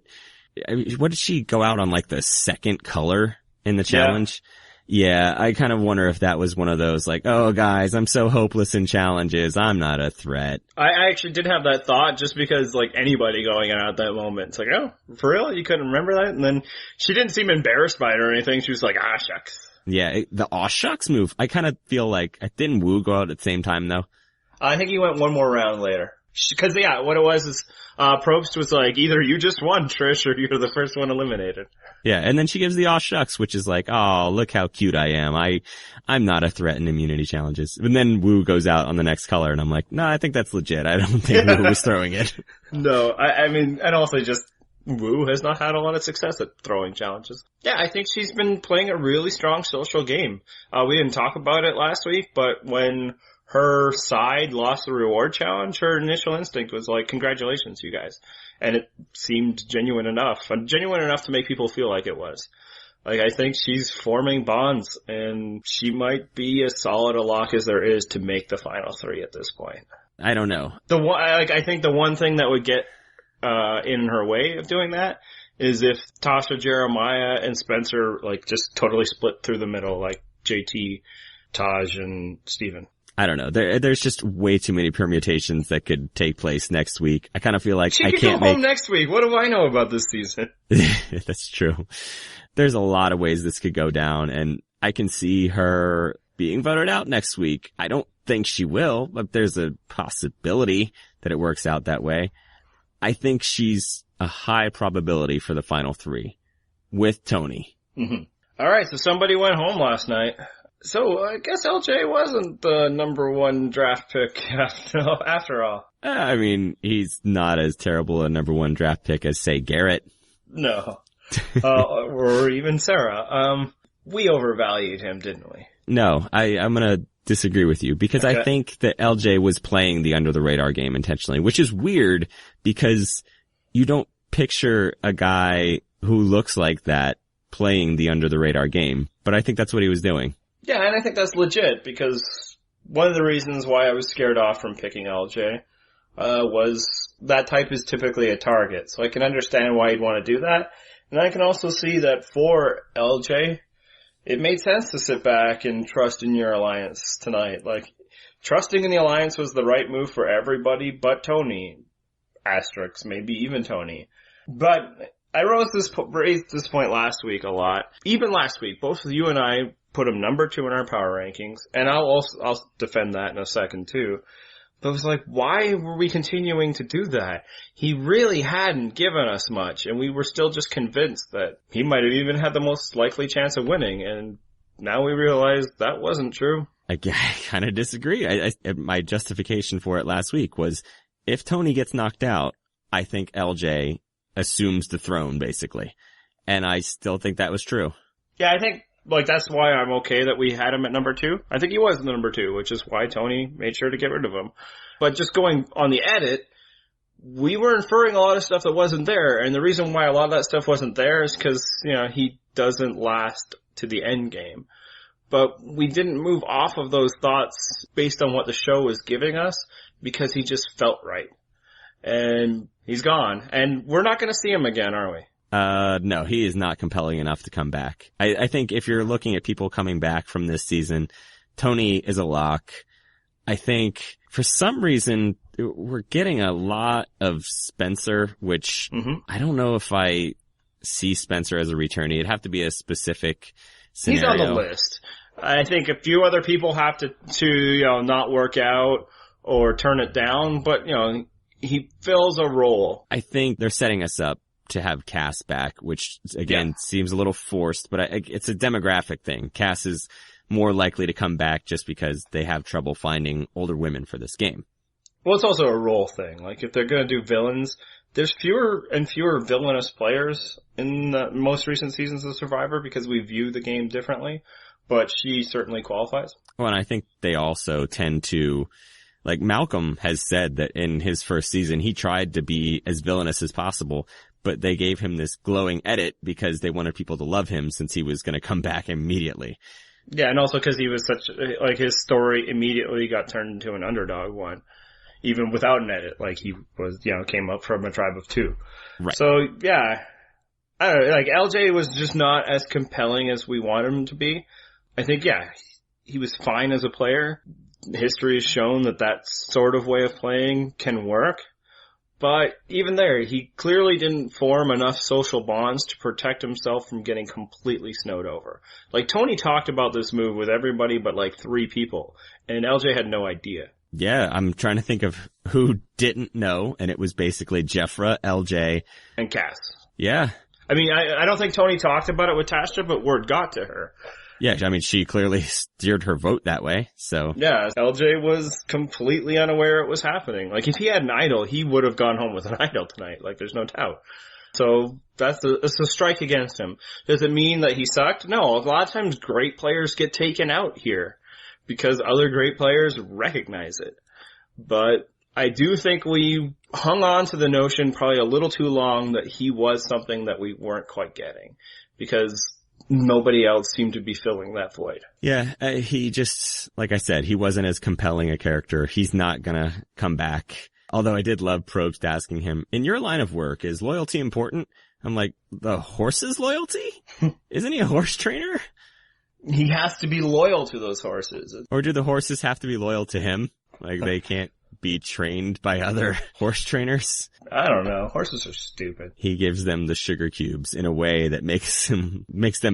what did she go out on the second color in the challenge? Yeah, I kind of wonder if that was one of those oh guys, I'm so hopeless in challenges, I'm not a threat. I actually did have that thought just because anybody going out at that moment, it's oh, for real? You couldn't remember that? And then she didn't seem embarrassed by it or anything. She was shucks. Yeah, the aw shucks move, I kind of feel didn't Wu go out at the same time though? I think he went one more round later. Cause what it was is, Probst was either you just won, Trish, or you're the first one eliminated. Yeah, and then she gives the aw shucks, which is oh, look how cute I am. I'm not a threat in immunity challenges. And then Wu goes out on the next color, and I'm no, I think that's legit. I don't think Wu was throwing it. No, I mean, and also just, Wu has not had a lot of success at throwing challenges. Yeah, I think she's been playing a really strong social game. We didn't talk about it last week, but when her side lost the reward challenge, her initial instinct was congratulations, you guys. And it seemed genuine enough to make people feel like it was. I think she's forming bonds, and she might be as solid a lock as there is to make the final 3 at this point. I don't know. I think the one thing that would get, in her way of doing that is if Tasha, Jeremiah, and Spencer, just totally split through the middle, JT, Taj, and Steven. I don't know. There's just way too many permutations that could take place next week. I kind of feel like she could go home next week. What do I know about this season? That's true. There's a lot of ways this could go down, and I can see her being voted out next week. I don't think she will, but there's a possibility that it works out that way. I think she's a high probability for the final 3 with Tony. Mm-hmm. Alright, so somebody went home last night. So I guess LJ wasn't the number 1 draft pick after all. I mean, he's not as terrible a number 1 draft pick as, say, Garrett. No. Or even Sarah. We overvalued him, didn't we? No, I'm gonna disagree with you because I think that LJ was playing the under the radar game intentionally, which is weird because you don't picture a guy who looks like that playing the under the radar game, but I think that's what he was doing. Yeah, and I think that's legit because one of the reasons why I was scared off from picking LJ was that type is typically a target. So I can understand why you'd want to do that. And I can also see that for LJ, it made sense to sit back and trust in your alliance tonight. Like, trusting in the alliance was the right move for everybody but Tony. Asterisks, maybe even Tony. But I raised this point last week a lot. Even last week, both you and I put him number 2 in our power rankings, and I'll defend that in a second too. But it was like, why were we continuing to do that? He really hadn't given us much, and we were still just convinced that he might have even had the most likely chance of winning, and now we realize that wasn't true. I kind of disagree. My justification for it last week was, if Tony gets knocked out, I think LJ assumes the throne, basically. And I still think that was true. Yeah, I think, that's why I'm okay that we had him at number 2. I think he was the number 2, which is why Tony made sure to get rid of him. But just going on the edit, we were inferring a lot of stuff that wasn't there. And the reason why a lot of that stuff wasn't there is because, he doesn't last to the end game. But we didn't move off of those thoughts based on what the show was giving us because he just felt right. And he's gone. And we're not going to see him again, are we? No, he is not compelling enough to come back. I think if you're looking at people coming back from this season, Tony is a lock. I think for some reason we're getting a lot of Spencer, which I don't know if I see Spencer as a returnee. It'd have to be a specific scenario. He's on the list. I think a few other people have to not work out or turn it down, but he fills a role. I think they're setting us up to have Cass back, which again seems a little forced, but it's a demographic thing. Cass is more likely to come back just because they have trouble finding older women for this game. Well, it's also a role thing. Like, if they're going to do villains, there's fewer and fewer villainous players in the most recent seasons of Survivor because we view the game differently, but she certainly qualifies. Well, and I think they also tend to, like Malcolm has said that in his first season, he tried to be as villainous as possible, but they gave him this glowing edit because they wanted people to love him since he was going to come back immediately. Yeah, and also because he was his story immediately got turned into an underdog one, even without an edit. Like, he was, came up from a tribe of 2. Right. So, yeah, I don't know, LJ was just not as compelling as we wanted him to be. I think, he was fine as a player. History has shown that sort of way of playing can work. But even there, he clearly didn't form enough social bonds to protect himself from getting completely snowed over. Like, Tony talked about this move with everybody but 3 people, and LJ had no idea. Yeah, I'm trying to think of who didn't know, and it was basically Jeffra, LJ, and Cass. Yeah. I mean, I don't think Tony talked about it with Tasha, but word got to her. Yeah, I mean, she clearly steered her vote that way, so. Yeah, LJ was completely unaware it was happening. Like, if he had an idol, he would have gone home with an idol tonight. There's no doubt. So, it's a strike against him. Does it mean that he sucked? No, a lot of times great players get taken out here because other great players recognize it. But I do think we hung on to the notion probably a little too long that he was something that we weren't quite getting because nobody else seemed to be filling that void. Yeah, he just, like I said, he wasn't as compelling a character. He's not gonna come back. Although I did love Probst asking him, in your line of work, is loyalty important? I'm like, the horse's loyalty? Isn't he a horse trainer? He has to be loyal to those horses. Or do the horses have to be loyal to him? Like, they can't be trained by other horse trainers? I don't know. Horses are stupid. He gives them the sugar cubes in a way that makes them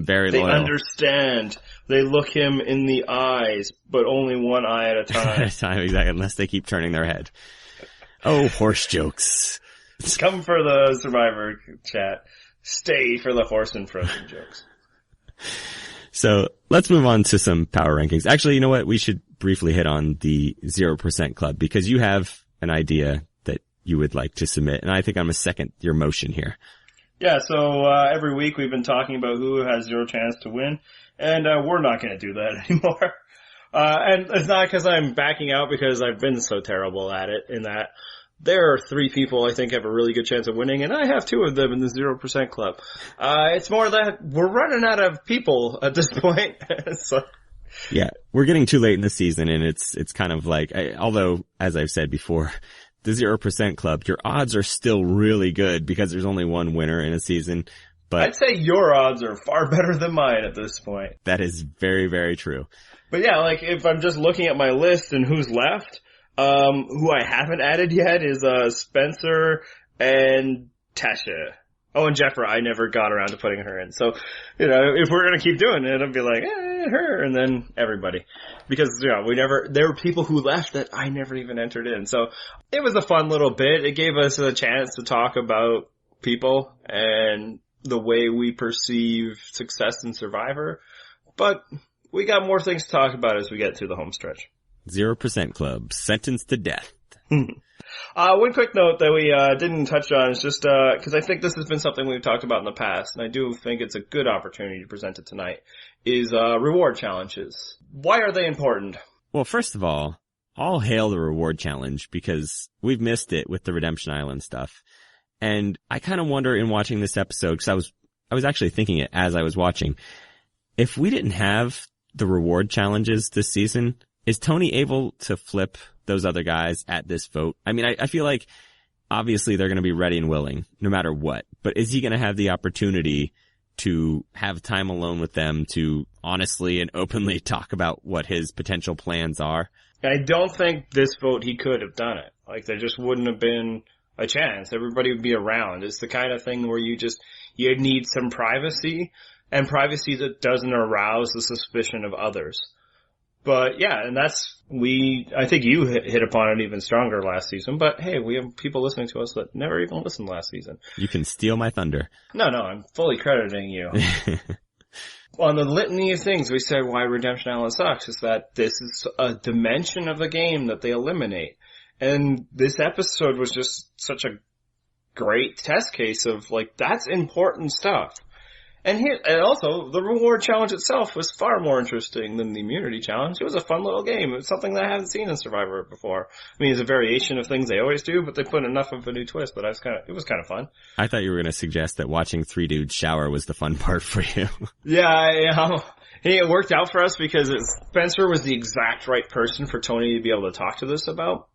very loyal. They understand. They look him in the eyes, but only one eye at a time. At a time, exactly, unless they keep turning their head. Oh, horse jokes. Come for the Survivor chat. Stay for the horse and frozen jokes. So let's move on to some power rankings. Actually, you know what? We should briefly hit on the 0% club because you have an idea that you would like to submit. And I think I'm going to second your motion here. Yeah, so every week we've been talking about who has zero chance to win, and we're not going to do that anymore. And it's not because I'm backing out because I've been so terrible at it in that there are 3 people I think have a really good chance of winning, and I have 2 of them in the 0% club. It's more that we're running out of people at this point. So. Yeah, we're getting too late in the season, and it's kind of like, although, as I've said before, the 0% club, your odds are still really good because there's only one winner in a season. But I'd say your odds are far better than mine at this point. That is very, very true. But yeah, like if I'm just looking at my list and who's left, who I haven't added yet is Spencer and Tasha. Oh, and Jeffra, I never got around to putting her in. So, if we're going to keep doing it, I'll be like, her, and then everybody. Because, there were people who left that I never even entered in. So, it was a fun little bit. It gave us a chance to talk about people and the way we perceive success in Survivor. But we got more things to talk about as we get to the home stretch. 0% club, sentenced to death. One quick note that we didn't touch on is just because I think this has been something we've talked about in the past, and I do think it's a good opportunity to present it tonight, is reward challenges. Why are they important? Well, first of all hail the reward challenge because we've missed it with the Redemption Island stuff. And I kind of wonder in watching this episode, because I was actually thinking it as I was watching, if we didn't have the reward challenges this season, is Tony able to flip those other guys at this vote? I mean, I feel like obviously they're going to be ready and willing no matter what, but is he going to have the opportunity to have time alone with them to honestly and openly talk about what his potential plans are? I don't think this vote he could have done it. Like, there just wouldn't have been a chance. Everybody would be around. It's the kind of thing where you need some privacy, and privacy that doesn't arouse the suspicion of others. But yeah, and I think you hit upon it even stronger last season, but hey, we have people listening to us that never even listened last season. You can steal my thunder. No, I'm fully crediting you. On the litany of things we said why Redemption Island sucks is that this is a dimension of the game that they eliminate. And this episode was just such a great test case of like, that's important stuff. And also, the reward challenge itself was far more interesting than the immunity challenge. It was a fun little game. It was something that I haven't seen in Survivor before. I mean, it's a variation of things they always do, but they put enough of a new twist that it was kind of fun. I thought you were going to suggest that watching 3 dudes shower was the fun part for you. Yeah, it worked out for us because Spencer was the exact right person for Tony to be able to talk to this about.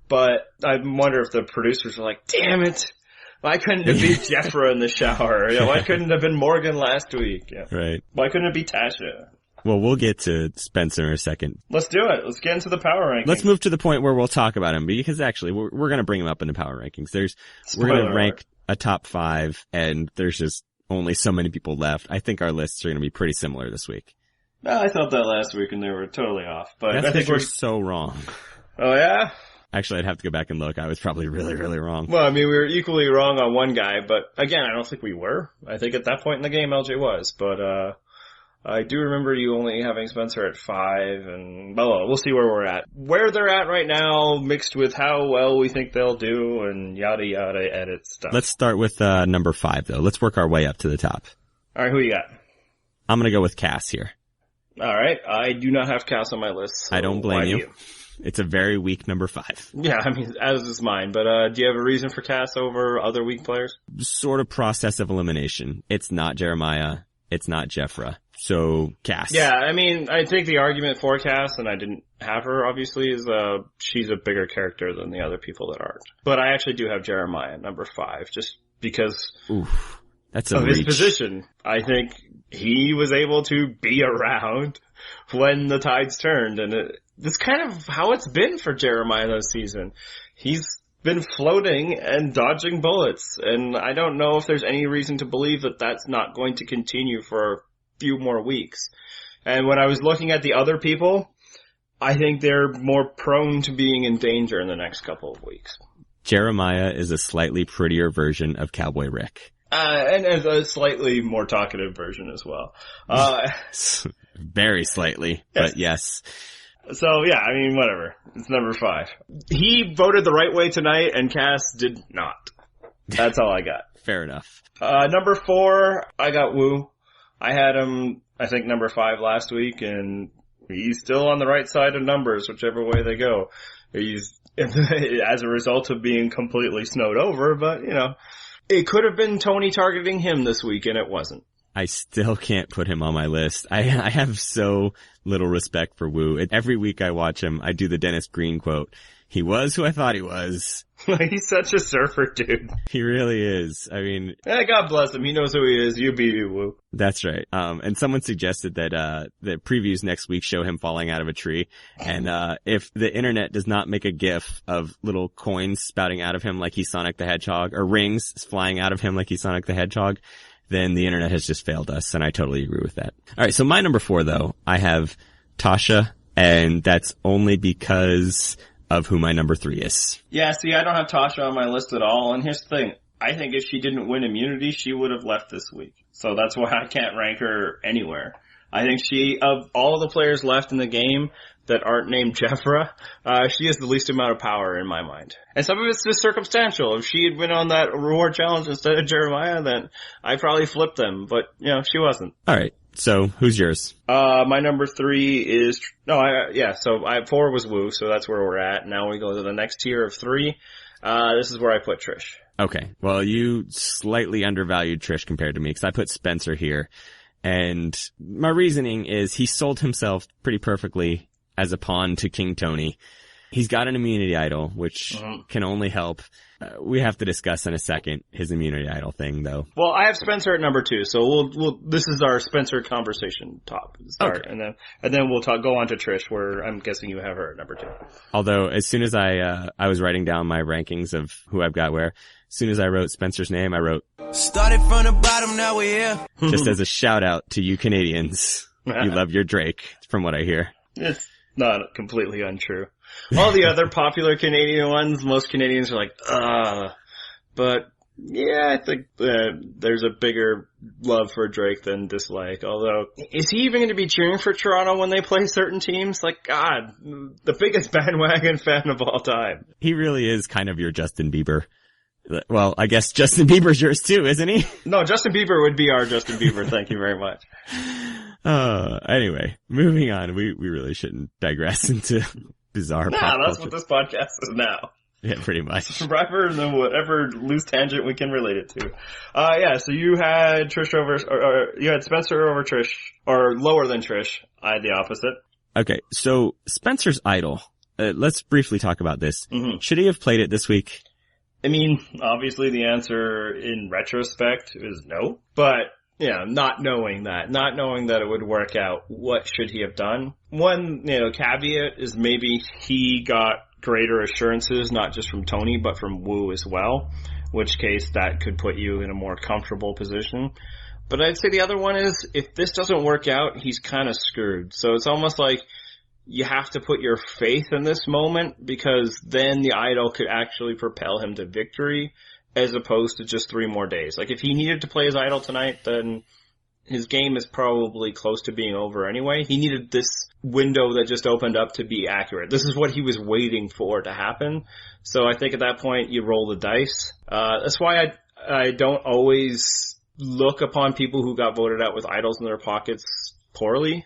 But I wonder if the producers were like, damn it. Why couldn't it be Jeffra in the shower? Why couldn't it have been Morgan last week? Yeah. Right. Why couldn't it be Tasha? Well, we'll get to Spencer in a second. Let's do it. Let's get into the power rankings. Let's move to the point where we'll talk about him because actually we're going to bring him up in the power rankings. We're going to rank a top 5 and there's just only so many people left. I think our lists are going to be pretty similar this week. I thought that last week and they were totally off. But that's because we're so wrong. Oh yeah? Actually, I'd have to go back and look. I was probably really, really wrong. Well, I mean, we were equally wrong on one guy, but again, I don't think we were. I think at that point in the game, LJ was, but I do remember you only having Spencer at 5, and we'll see where we're at. Where they're at right now, mixed with how well we think they'll do, and yada yada edit stuff. Let's start with number 5, though. Let's work our way up to the top. All right, who you got? I'm going to go with Cass here. All right, I do not have Cass on my list. So I don't blame you. It's a very weak number 5. Yeah, I mean, as is mine. But do you have a reason for Cass over other weak players? Sort of process of elimination. It's not Jeremiah. It's not Jeffra. So, Cass. Yeah, I mean, I think the argument for Cass, and I didn't have her, obviously, is she's a bigger character than the other people that aren't. But I actually do have Jeremiah at number 5, just because that's a of reach. His position. I think he was able to be around when the tides turned, and it's kind of how it's been for Jeremiah this season. He's been floating and dodging bullets, and I don't know if there's any reason to believe that that's not going to continue for a few more weeks. And when I was looking at the other people, I think they're more prone to being in danger in the next couple of weeks. Jeremiah is a slightly prettier version of Cowboy Rick. And a slightly more talkative version as well. Very slightly, yes. But yes. So yeah, I mean, whatever. It's number 5. He voted the right way tonight, and Cass did not. That's all I got. Fair enough. Number 4, I got Wu. I had him, I think, number 5 last week, and he's still on the right side of numbers, whichever way they go. He's, as a result of being completely snowed over, but, you know, it could have been Tony targeting him this week, and it wasn't. I still can't put him on my list. I have so little respect for Wu. Every week I watch him, I do the Dennis Green quote. He was who I thought he was. He's such a surfer, dude. He really is. I mean... God bless him. He knows who he is. You be you, Wu. That's right. And someone suggested that, the previews next week show him falling out of a tree. And, if the internet does not make a gif of little coins spouting out of him like he's Sonic the Hedgehog, or rings flying out of him like he's Sonic the Hedgehog, then the internet has just failed us, and I totally agree with that. Alright, so my number 4 though, I have Tasha, and that's only because of who my number 3 is. Yeah, see, I don't have Tasha on my list at all, and here's the thing. I think if she didn't win immunity, she would have left this week. So that's why I can't rank her anywhere. I think of all the players left in the game that aren't named Jeffra, she has the least amount of power in my mind. And some of it's just circumstantial. If she had been on that reward challenge instead of Jeremiah, then I probably flipped them. But, you know, she wasn't. Alright, so who's yours? My number 3 is, so 4 was Wu, so that's where we're at. Now we go to the next tier of 3. This is where I put Trish. Okay, well, you slightly undervalued Trish compared to me, because I put Spencer here. And my reasoning is he sold himself pretty perfectly as a pawn to King Tony. He's got an immunity idol, which can only help. We have to discuss in a second his immunity idol thing, though. Well, I have Spencer at number 2, so this is our Spencer conversation start, okay. and then we'll go on to Trish, where I'm guessing you have her at number 2. Although, as soon as I was writing down my rankings of who I've got where, as soon as I wrote Spencer's name, I wrote, started from the bottom, now we're here. Just as a shout out to you Canadians. You love your Drake, from what I hear. It's not completely untrue. All the other popular Canadian ones, most Canadians are like, but yeah, I think there's a bigger love for Drake than dislike. Although, is he even going to be cheering for Toronto when they play certain teams? Like, God, the biggest bandwagon fan of all time. He really is kind of your Justin Bieber. Well, I guess Justin Bieber's yours too, isn't he? No, Justin Bieber would be our Justin Bieber. Thank you very much. Anyway, moving on. We really shouldn't digress into bizarre pop culture. That's what this podcast is now. Yeah, pretty much. Forever and then whatever loose tangent we can relate it to. So you had Trish or you had Spencer over Trish, or lower than Trish. I had the opposite. Okay, so Spencer's idol. Let's briefly talk about this. Mm-hmm. Should he have played it this week? I mean, obviously the answer in retrospect is no, but yeah, not knowing that it would work out, what should he have done? One, caveat is maybe he got greater assurances, not just from Tony, but from Wu as well, which case that could put you in a more comfortable position. But I'd say the other one is, if this doesn't work out, he's kind of screwed. So it's almost like you have to put your faith in this moment, because then the idol could actually propel him to victory, as opposed to just 3 more days. Like, if he needed to play his idol tonight, then his game is probably close to being over anyway. He needed this window that just opened up to be accurate. This is what he was waiting for to happen. So I think at that point, you roll the dice. That's why I don't always look upon people who got voted out with idols in their pockets poorly.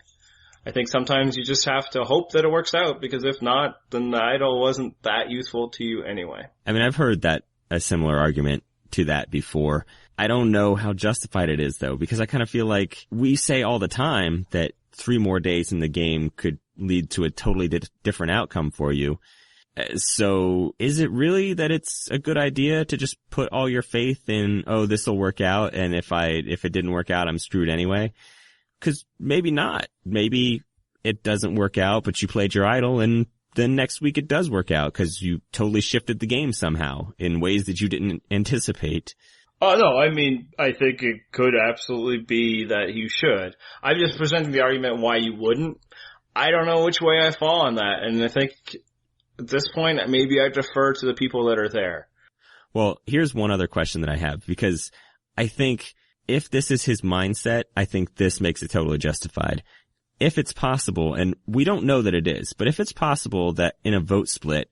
I think sometimes you just have to hope that it works out, because if not, then the idol wasn't that useful to you anyway. I mean, I've heard a similar argument to that before. I don't know how justified it is, though, because I kind of feel like we say all the time that 3 more days in the game could lead to a totally different outcome for you. So is it really that it's a good idea to just put all your faith in, oh, this will work out, and if it didn't work out, I'm screwed anyway? Because maybe not. Maybe it doesn't work out, but you played your idol, and then next week it does work out because you totally shifted the game somehow in ways that you didn't anticipate. Oh, no, I mean, I think it could absolutely be that you should. I'm just presenting the argument why you wouldn't. I don't know which way I fall on that, and I think at this point, maybe I defer to the people that are there. Well, here's one other question that I have, because I think if this is his mindset, I think this makes it totally justified. If it's possible, and we don't know that it is, but if it's possible that in a vote split,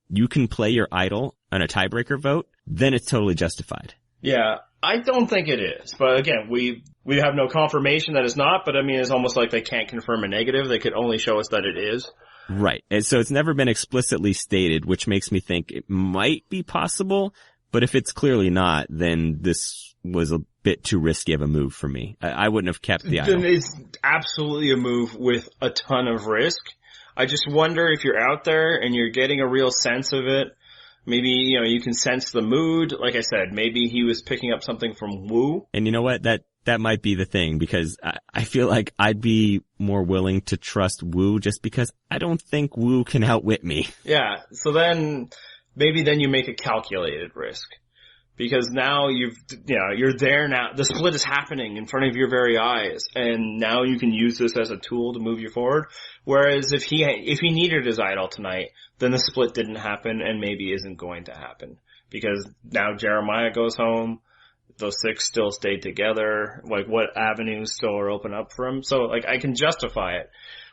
you can play your idol on a tiebreaker vote, then it's totally justified. Yeah, I don't think it is. But again, we have no confirmation that it's not, but I mean, it's almost like they can't confirm a negative. They could only show us that it is. Right. And so it's never been explicitly stated, which makes me think it might be possible. But if it's clearly not, then this was a bit too risky of a move for me. I wouldn't have kept the idol. Then it's absolutely a move with a ton of risk. I just wonder if you're out there and you're getting a real sense of it. Maybe, you can sense the mood. Like I said, maybe he was picking up something from Wu. And you know what? That might be the thing, because I feel like I'd be more willing to trust Wu just because I don't think Wu can outwit me. Yeah. So then, maybe then you make a calculated risk. Because now you're there now. The split is happening in front of your very eyes, and now you can use this as a tool to move you forward. Whereas if he needed his idol tonight, then the split didn't happen and maybe isn't going to happen. Because now Jeremiah goes home, those 6 still stayed together, like what avenues still are open up for him. So like I can justify it.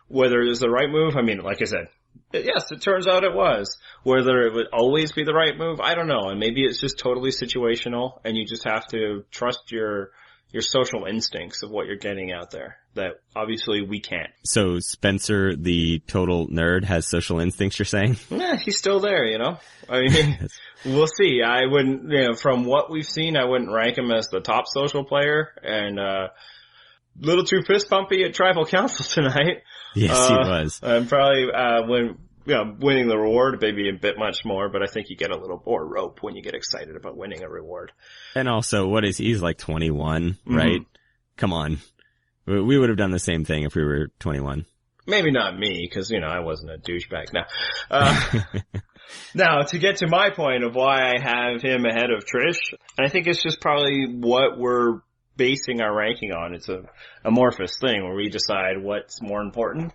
Whether it was the right move, I mean, like I said, yes, it turns out it was. Whether it would always be the right move, I don't know. And maybe it's just totally situational, and you just have to trust your social instincts of what you're getting out there. That obviously we can't. So Spencer, the total nerd, has social instincts, you're saying? Yeah, he's still there, I mean, we'll see. I wouldn't, from what we've seen, I wouldn't rank him as the top social player, and little too fist pumpy at tribal council tonight. Yes, he was. And probably winning the reward, maybe a bit much more, but I think you get a little more rope when you get excited about winning a reward. And also, he's like 21, right? Come on. We would have done the same thing if we were 21. Maybe not me, because, I wasn't a douchebag. Now, to get to my point of why I have him ahead of Trish, I think it's just probably what we're basing our ranking on. It's a amorphous thing where we decide what's more important.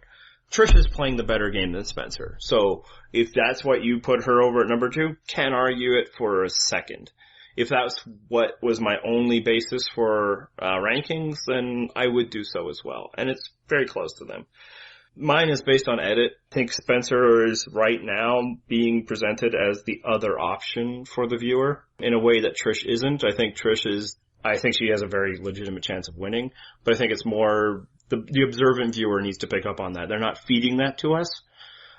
Trish is playing the better game than Spencer. So if that's what you put her over at number 2, can't argue it for a second. If that's what was my only basis for rankings, then I would do so as well. And it's very close to them. Mine is based on edit. I think Spencer is right now being presented as the other option for the viewer in a way that Trish isn't. I think she has a very legitimate chance of winning, but I think it's more the observant viewer needs to pick up on that. They're not feeding that to us.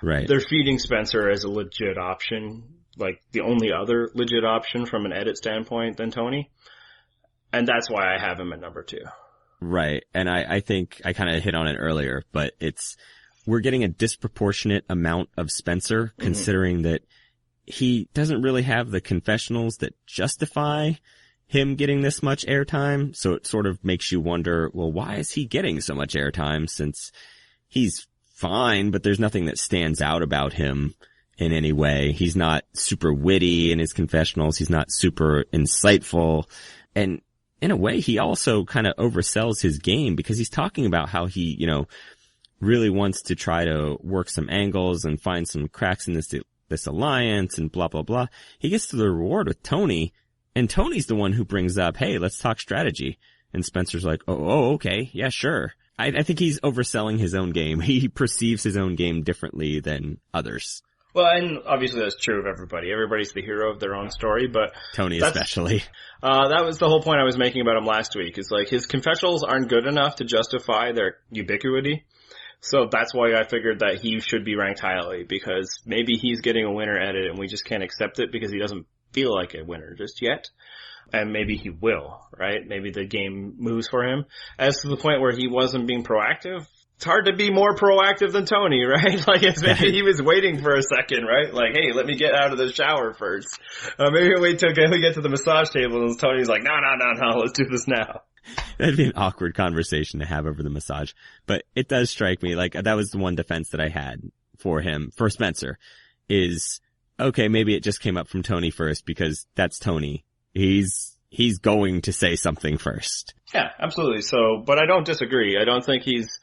Right. They're feeding Spencer as a legit option, like the only other legit option from an edit standpoint than Tony. And that's why I have him at number 2. Right. And I think I kind of hit on it earlier, but we're getting a disproportionate amount of Spencer considering that he doesn't really have the confessionals that justify him getting this much airtime. So it sort of makes you wonder, well, why is he getting so much airtime, since he's fine, but there's nothing that stands out about him in any way. He's not super witty in his confessionals. He's not super insightful. And in a way, he also kind of oversells his game, because he's talking about how he, really wants to try to work some angles and find some cracks in this alliance and blah, blah, blah. He gets to the reward with Tony, and Tony's the one who brings up, hey, let's talk strategy. And Spencer's like, oh, okay. Yeah, sure. I think he's overselling his own game. He perceives his own game differently than others. Well, and obviously that's true of everybody. Everybody's the hero of their own story, but Tony especially. That was the whole point I was making about him last week, is like his confessionals aren't good enough to justify their ubiquity. So that's why I figured that he should be ranked highly, because maybe he's getting a winner edit and we just can't accept it because he doesn't feel like a winner just yet. And maybe he will, right? Maybe the game moves for him. As to the point where he wasn't being proactive, it's hard to be more proactive than Tony, right? Like, it's maybe he was waiting for a second, right? Like, hey, let me get out of the shower first. Maybe wait till we get to the massage table, and Tony's like, no, let's do this now. That'd be an awkward conversation to have over the massage. But it does strike me, like, that was the one defense that I had for him, for Spencer, is, okay, maybe it just came up from Tony first, because that's Tony. He's going to say something first. Yeah, absolutely. So, but I don't disagree. I don't think he's,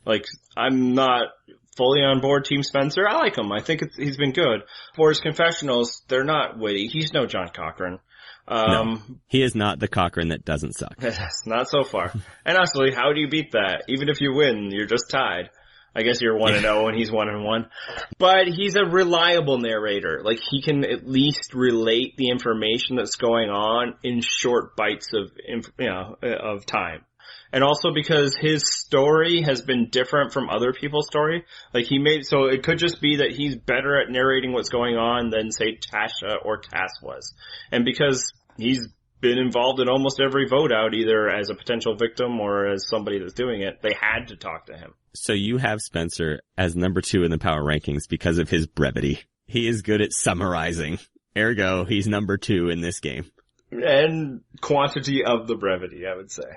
like, I'm not fully on board Team Spencer. I like him. I think he's been good. For his confessionals, they're not witty. He's no John Cochran. No, he is not the Cochran that doesn't suck. Not so far. And honestly, how do you beat that? Even if you win, you're just tied. I guess you're 1-0 and he's 1-1. But he's a reliable narrator. Like, he can at least relate the information that's going on in short bites of time. And also because his story has been different from other people's story. Like, so it could just be that he's better at narrating what's going on than, say, Tasha or Cass was. And because he's been involved in almost every vote out, either as a potential victim or as somebody that's doing it, they had to talk to him. So you have Spencer as number 2 in the power rankings because of his brevity. He is good at summarizing. Ergo, he's number 2 in this game. And quantity of the brevity, I would say.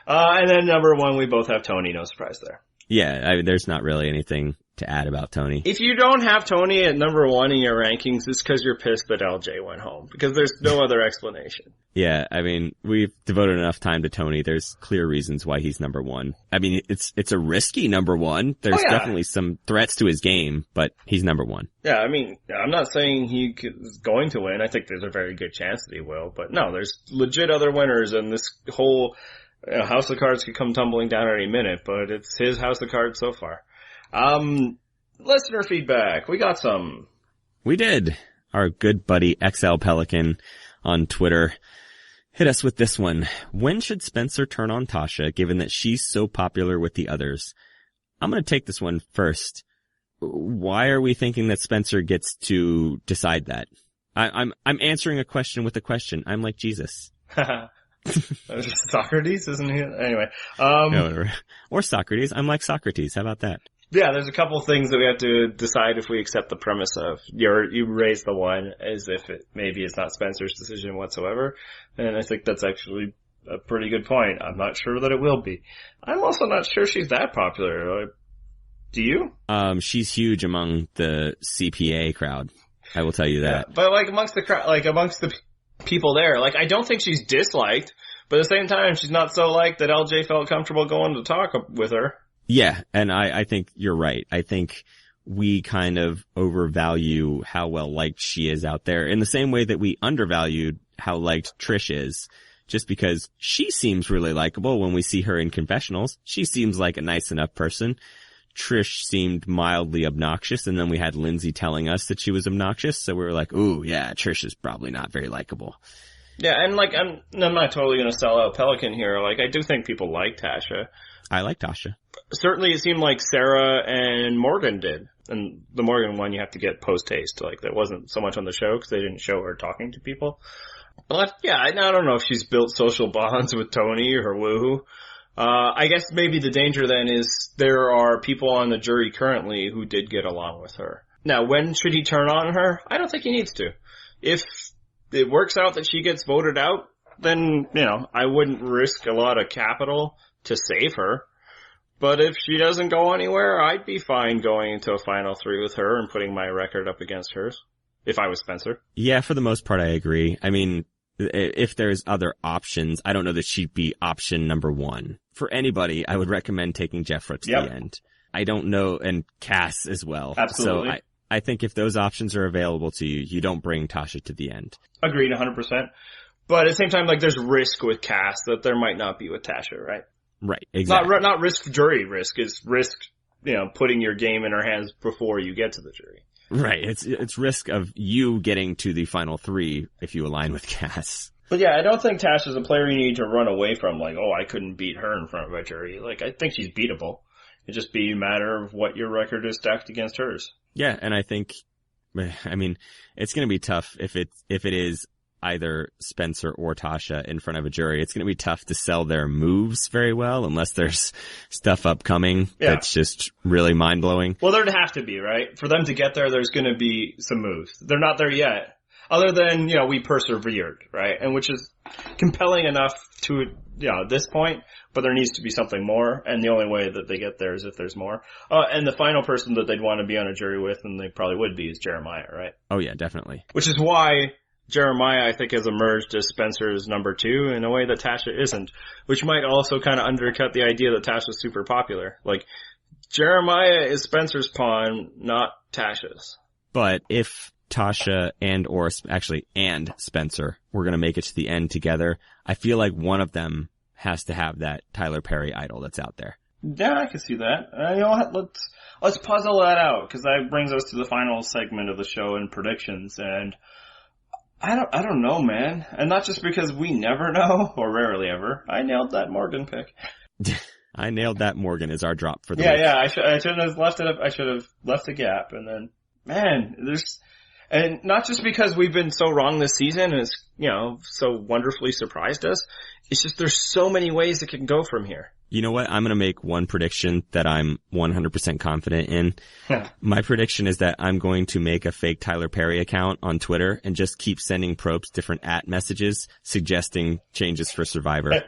And then number 1, we both have Tony. No surprise there. Yeah, there's not really anything to add about Tony. If you don't have Tony at number 1 in your rankings, it's because you're pissed that LJ went home. Because there's no other explanation. Yeah, I mean, we've devoted enough time to Tony. There's clear reasons why he's number 1. I mean, it's a risky number 1. There's definitely some threats to his game, but he's number 1. Yeah, I mean, I'm not saying he is going to win. I think there's a very good chance that he will. But no, there's legit other winners, and this whole house of cards could come tumbling down any minute, but it's his house of cards so far. Listener feedback. We got some. We did. Our good buddy XL Pelican on Twitter hit us with this one. When should Spencer turn on Tasha, given that she's so popular with the others? I'm going to take this one first. Why are we thinking that Spencer gets to decide that? I'm answering a question with a question. I'm like Jesus. Socrates, isn't he? Anyway. No, or Socrates. I'm like Socrates. How about that? Yeah, there's a couple things that we have to decide if we accept the premise of. You raise the one as if maybe it's not Spencer's decision whatsoever. And I think that's actually a pretty good point. I'm not sure that it will be. I'm also not sure she's that popular. Do you? She's huge among the CPA crowd. I will tell you that. Yeah, but amongst the crowd, amongst the people there, I don't think she's disliked, but at the same time, she's not so liked that LJ felt comfortable going to talk with her. Yeah, and I think you're right. I think we kind of overvalue how well liked she is out there in the same way that we undervalued how liked Trish is, just because she seems really likable when we see her in confessionals. She seems like a nice enough person. Trish seemed mildly obnoxious, and then we had Lindsay telling us that she was obnoxious, so we were like, ooh, yeah, Trish is probably not very likable. Yeah, and I'm not totally gonna sell out Pelican here. I do think people like Tasha. I like Tasha. Certainly it seemed like Sarah and Morgan did. And the Morgan one you have to get post-haste. That wasn't so much on the show because they didn't show her talking to people. But yeah, I don't know if she's built social bonds with Tony or woohoo. I guess maybe the danger then is there are people on the jury currently who did get along with her. Now, when should he turn on her? I don't think he needs to. If it works out that she gets voted out, then, I wouldn't risk a lot of capital to save her. But if she doesn't go anywhere, I'd be fine going into a final 3 with her and putting my record up against hers. If I was Spencer. Yeah, for the most part, I agree. I mean, if there's other options, I don't know that she'd be option number 1. For anybody, I would recommend taking Jeffra to the end. I don't know, and Cass as well. Absolutely. So I think if those options are available to you, you don't bring Tasha to the end. Agreed, 100%. But at the same time, there's risk with Cass that there might not be with Tasha, right? Right, exactly. Not risk jury risk, it's risk, putting your game in her hands before you get to the jury. Right, it's risk of you getting to the final 3 if you align with Cass. But yeah, I don't think Tasha's a player you need to run away from, I couldn't beat her in front of a jury. I think she's beatable. It'd just be a matter of what your record is stacked against hers. Yeah, and I think, it's gonna be tough if it is either Spencer or Tasha in front of a jury. It's going to be tough to sell their moves very well unless there's stuff upcoming that's just really mind-blowing. Well, there'd have to be, right? For them to get there, there's going to be some moves. They're not there yet. Other than, we persevered, right? And which is compelling enough to, this point, but there needs to be something more, and the only way that they get there is if there's more. And the final person that they'd want to be on a jury with, and they probably would be, is Jeremiah, right? Oh yeah, definitely. Which is why Jeremiah, I think, has emerged as Spencer's number 2 in a way that Tasha isn't, which might also kind of undercut the idea that Tasha's super popular. Jeremiah is Spencer's pawn, not Tasha's. But if Tasha and Spencer were going to make it to the end together, I feel like one of them has to have that Tyler Perry idol that's out there. Yeah, I can see that. You know what? Let's puzzle that out, because that brings us to the final segment of the show and predictions. And I don't know, man. And not just because we never know, or rarely ever. I nailed that Morgan pick. I nailed that Morgan is our drop for the week. Yeah. I shouldn't have left it. I should have left a gap, and then, man, and not just because we've been so wrong this season and it's, so wonderfully surprised us. It's just there's so many ways it can go from here. You know what? I'm going to make one prediction that I'm 100% confident in. My prediction is that I'm going to make a fake Tyler Perry account on Twitter and just keep sending Probst different @messages suggesting changes for Survivor.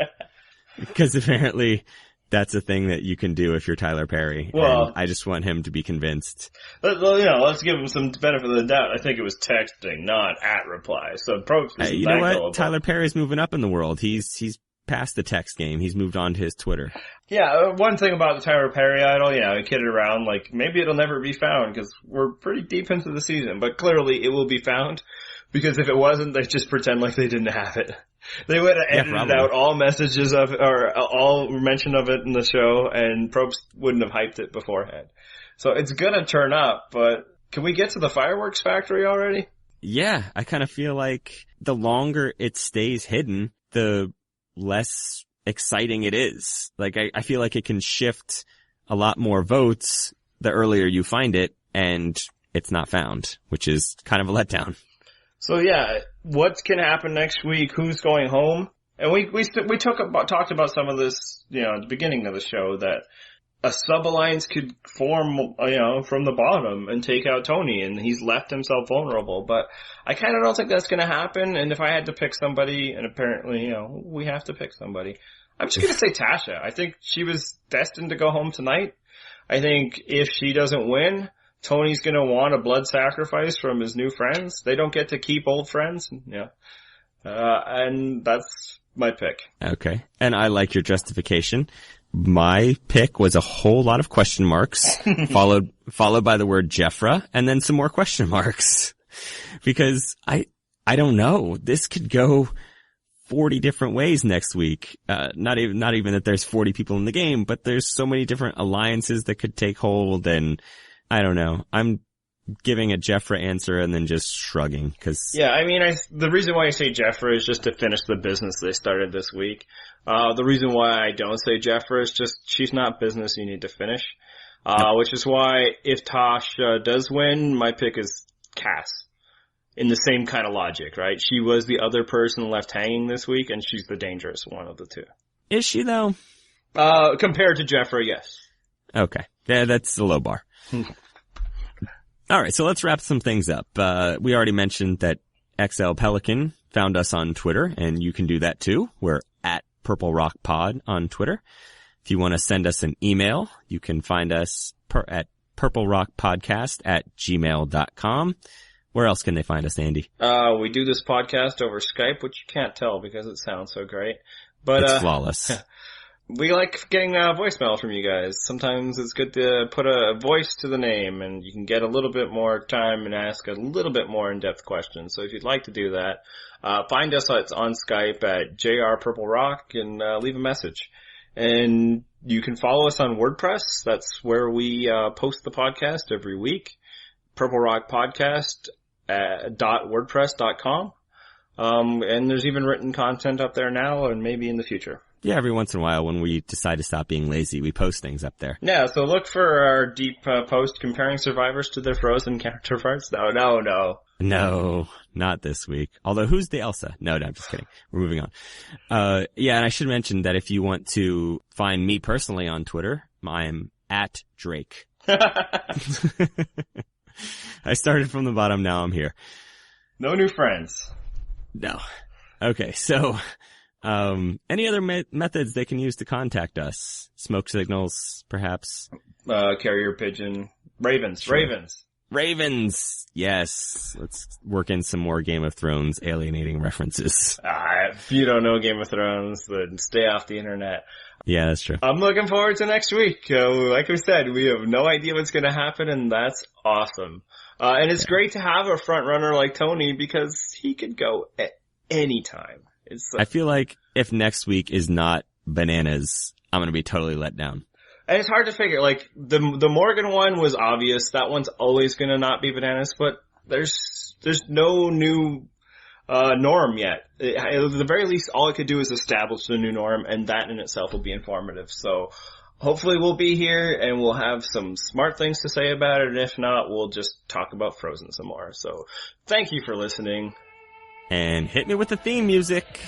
Because apparently that's a thing that you can do if you're Tyler Perry. Well, and I just want him to be convinced. Let's give him some benefit of the doubt. I think it was texting, not @replies. So Probst is you know what? Tyler Perry's moving up in the world. He's past the text game. He's moved on to his Twitter. Yeah, one thing about the Tyler Perry idol, I kidded around, like, maybe it'll never be found, because we're pretty deep into the season, but clearly it will be found, because if it wasn't, they just pretend like they didn't have it. They would have edited out all messages of it, or all mention of it in the show, and Probst wouldn't have hyped it beforehand. So it's gonna turn up, but can we get to the fireworks factory already? Yeah, I kind of feel like the longer it stays hidden, the less exciting it is. Like, I feel like it can shift a lot more votes the earlier you find it, and it's not found, which is kind of a letdown. So yeah, what can happen next week? Who's going home? And we talked about some of this, at the beginning of the show, that a sub-alliance could form, from the bottom and take out Tony, and he's left himself vulnerable. But I kind of don't think that's going to happen. And if I had to pick somebody, and apparently, we have to pick somebody, I'm just going to say Tasha. I think she was destined to go home tonight. I think if she doesn't win, Tony's going to want a blood sacrifice from his new friends. They don't get to keep old friends. Yeah. And that's my pick. Okay. And I like your justification. My pick was a whole lot of question marks, followed by the word Jeffra, and then some more question marks. Because I don't know. This could go 40 different ways next week. Not even that there's 40 people in the game, but there's so many different alliances that could take hold, and I don't know. I'm giving a Jeffra answer and then just shrugging, cause. Yeah, I mean, the reason why I say Jeffra is just to finish the business they started this week. The reason why I don't say Jeffra is just she's not business you need to finish. Which is why if Tasha does win, my pick is Cass. In the same kind of logic, right? She was the other person left hanging this week, and she's the dangerous one of the two. Is she though? Compared to Jeffra, yes. Okay. Yeah, that's the low bar. All right, so let's wrap some things up. We already mentioned that XL Pelican found us on Twitter, and you can do that too. We're at Purple Rock Pod on Twitter. If you want to send us an email, you can find us at purplerockpodcast@gmail.com. Where else can they find us, Andy? We do this podcast over Skype, which you can't tell because it sounds so great. But it's flawless. We like getting voicemail from you guys. Sometimes it's good to put a voice to the name, and you can get a little bit more time and ask a little bit more in-depth questions. So if you'd like to do that, find us on Skype at JR Purple Rock and leave a message. And you can follow us on WordPress. That's where we post the podcast every week. Purple Rock Podcast .wordpress.com. And there's even written content up there now and maybe in the future. Yeah, every once in a while when we decide to stop being lazy, we post things up there. Yeah, so look for our deep post comparing survivors to their frozen counterparts. No, not this week. Although, who's the Elsa? No, I'm just kidding. We're moving on. Yeah, and I should mention that if you want to find me personally on Twitter, I'm at Drake. I started from the bottom, now I'm here. No new friends. No. Okay, so... any other methods they can use to contact us? Smoke signals, perhaps? Carrier pigeon. Ravens. Sure. Ravens. Ravens. Yes. Let's work in some more Game of Thrones alienating references. If you don't know Game of Thrones, then stay off the internet. Yeah, that's true. I'm looking forward to next week. Like we said, we have no idea what's going to happen, and that's awesome. And it's great to have a front runner like Tony because he could go at any time. I feel like if next week is not bananas, I'm going to be totally let down. And it's hard to figure, like, the Morgan one was obvious. That one's always gonna not be bananas, but there's no new, norm yet. At the very least, all it could do is establish the new norm, and that in itself will be informative. So, hopefully we'll be here, and we'll have some smart things to say about it, and if not, we'll just talk about Frozen some more. So, thank you for listening. And hit me with the theme music.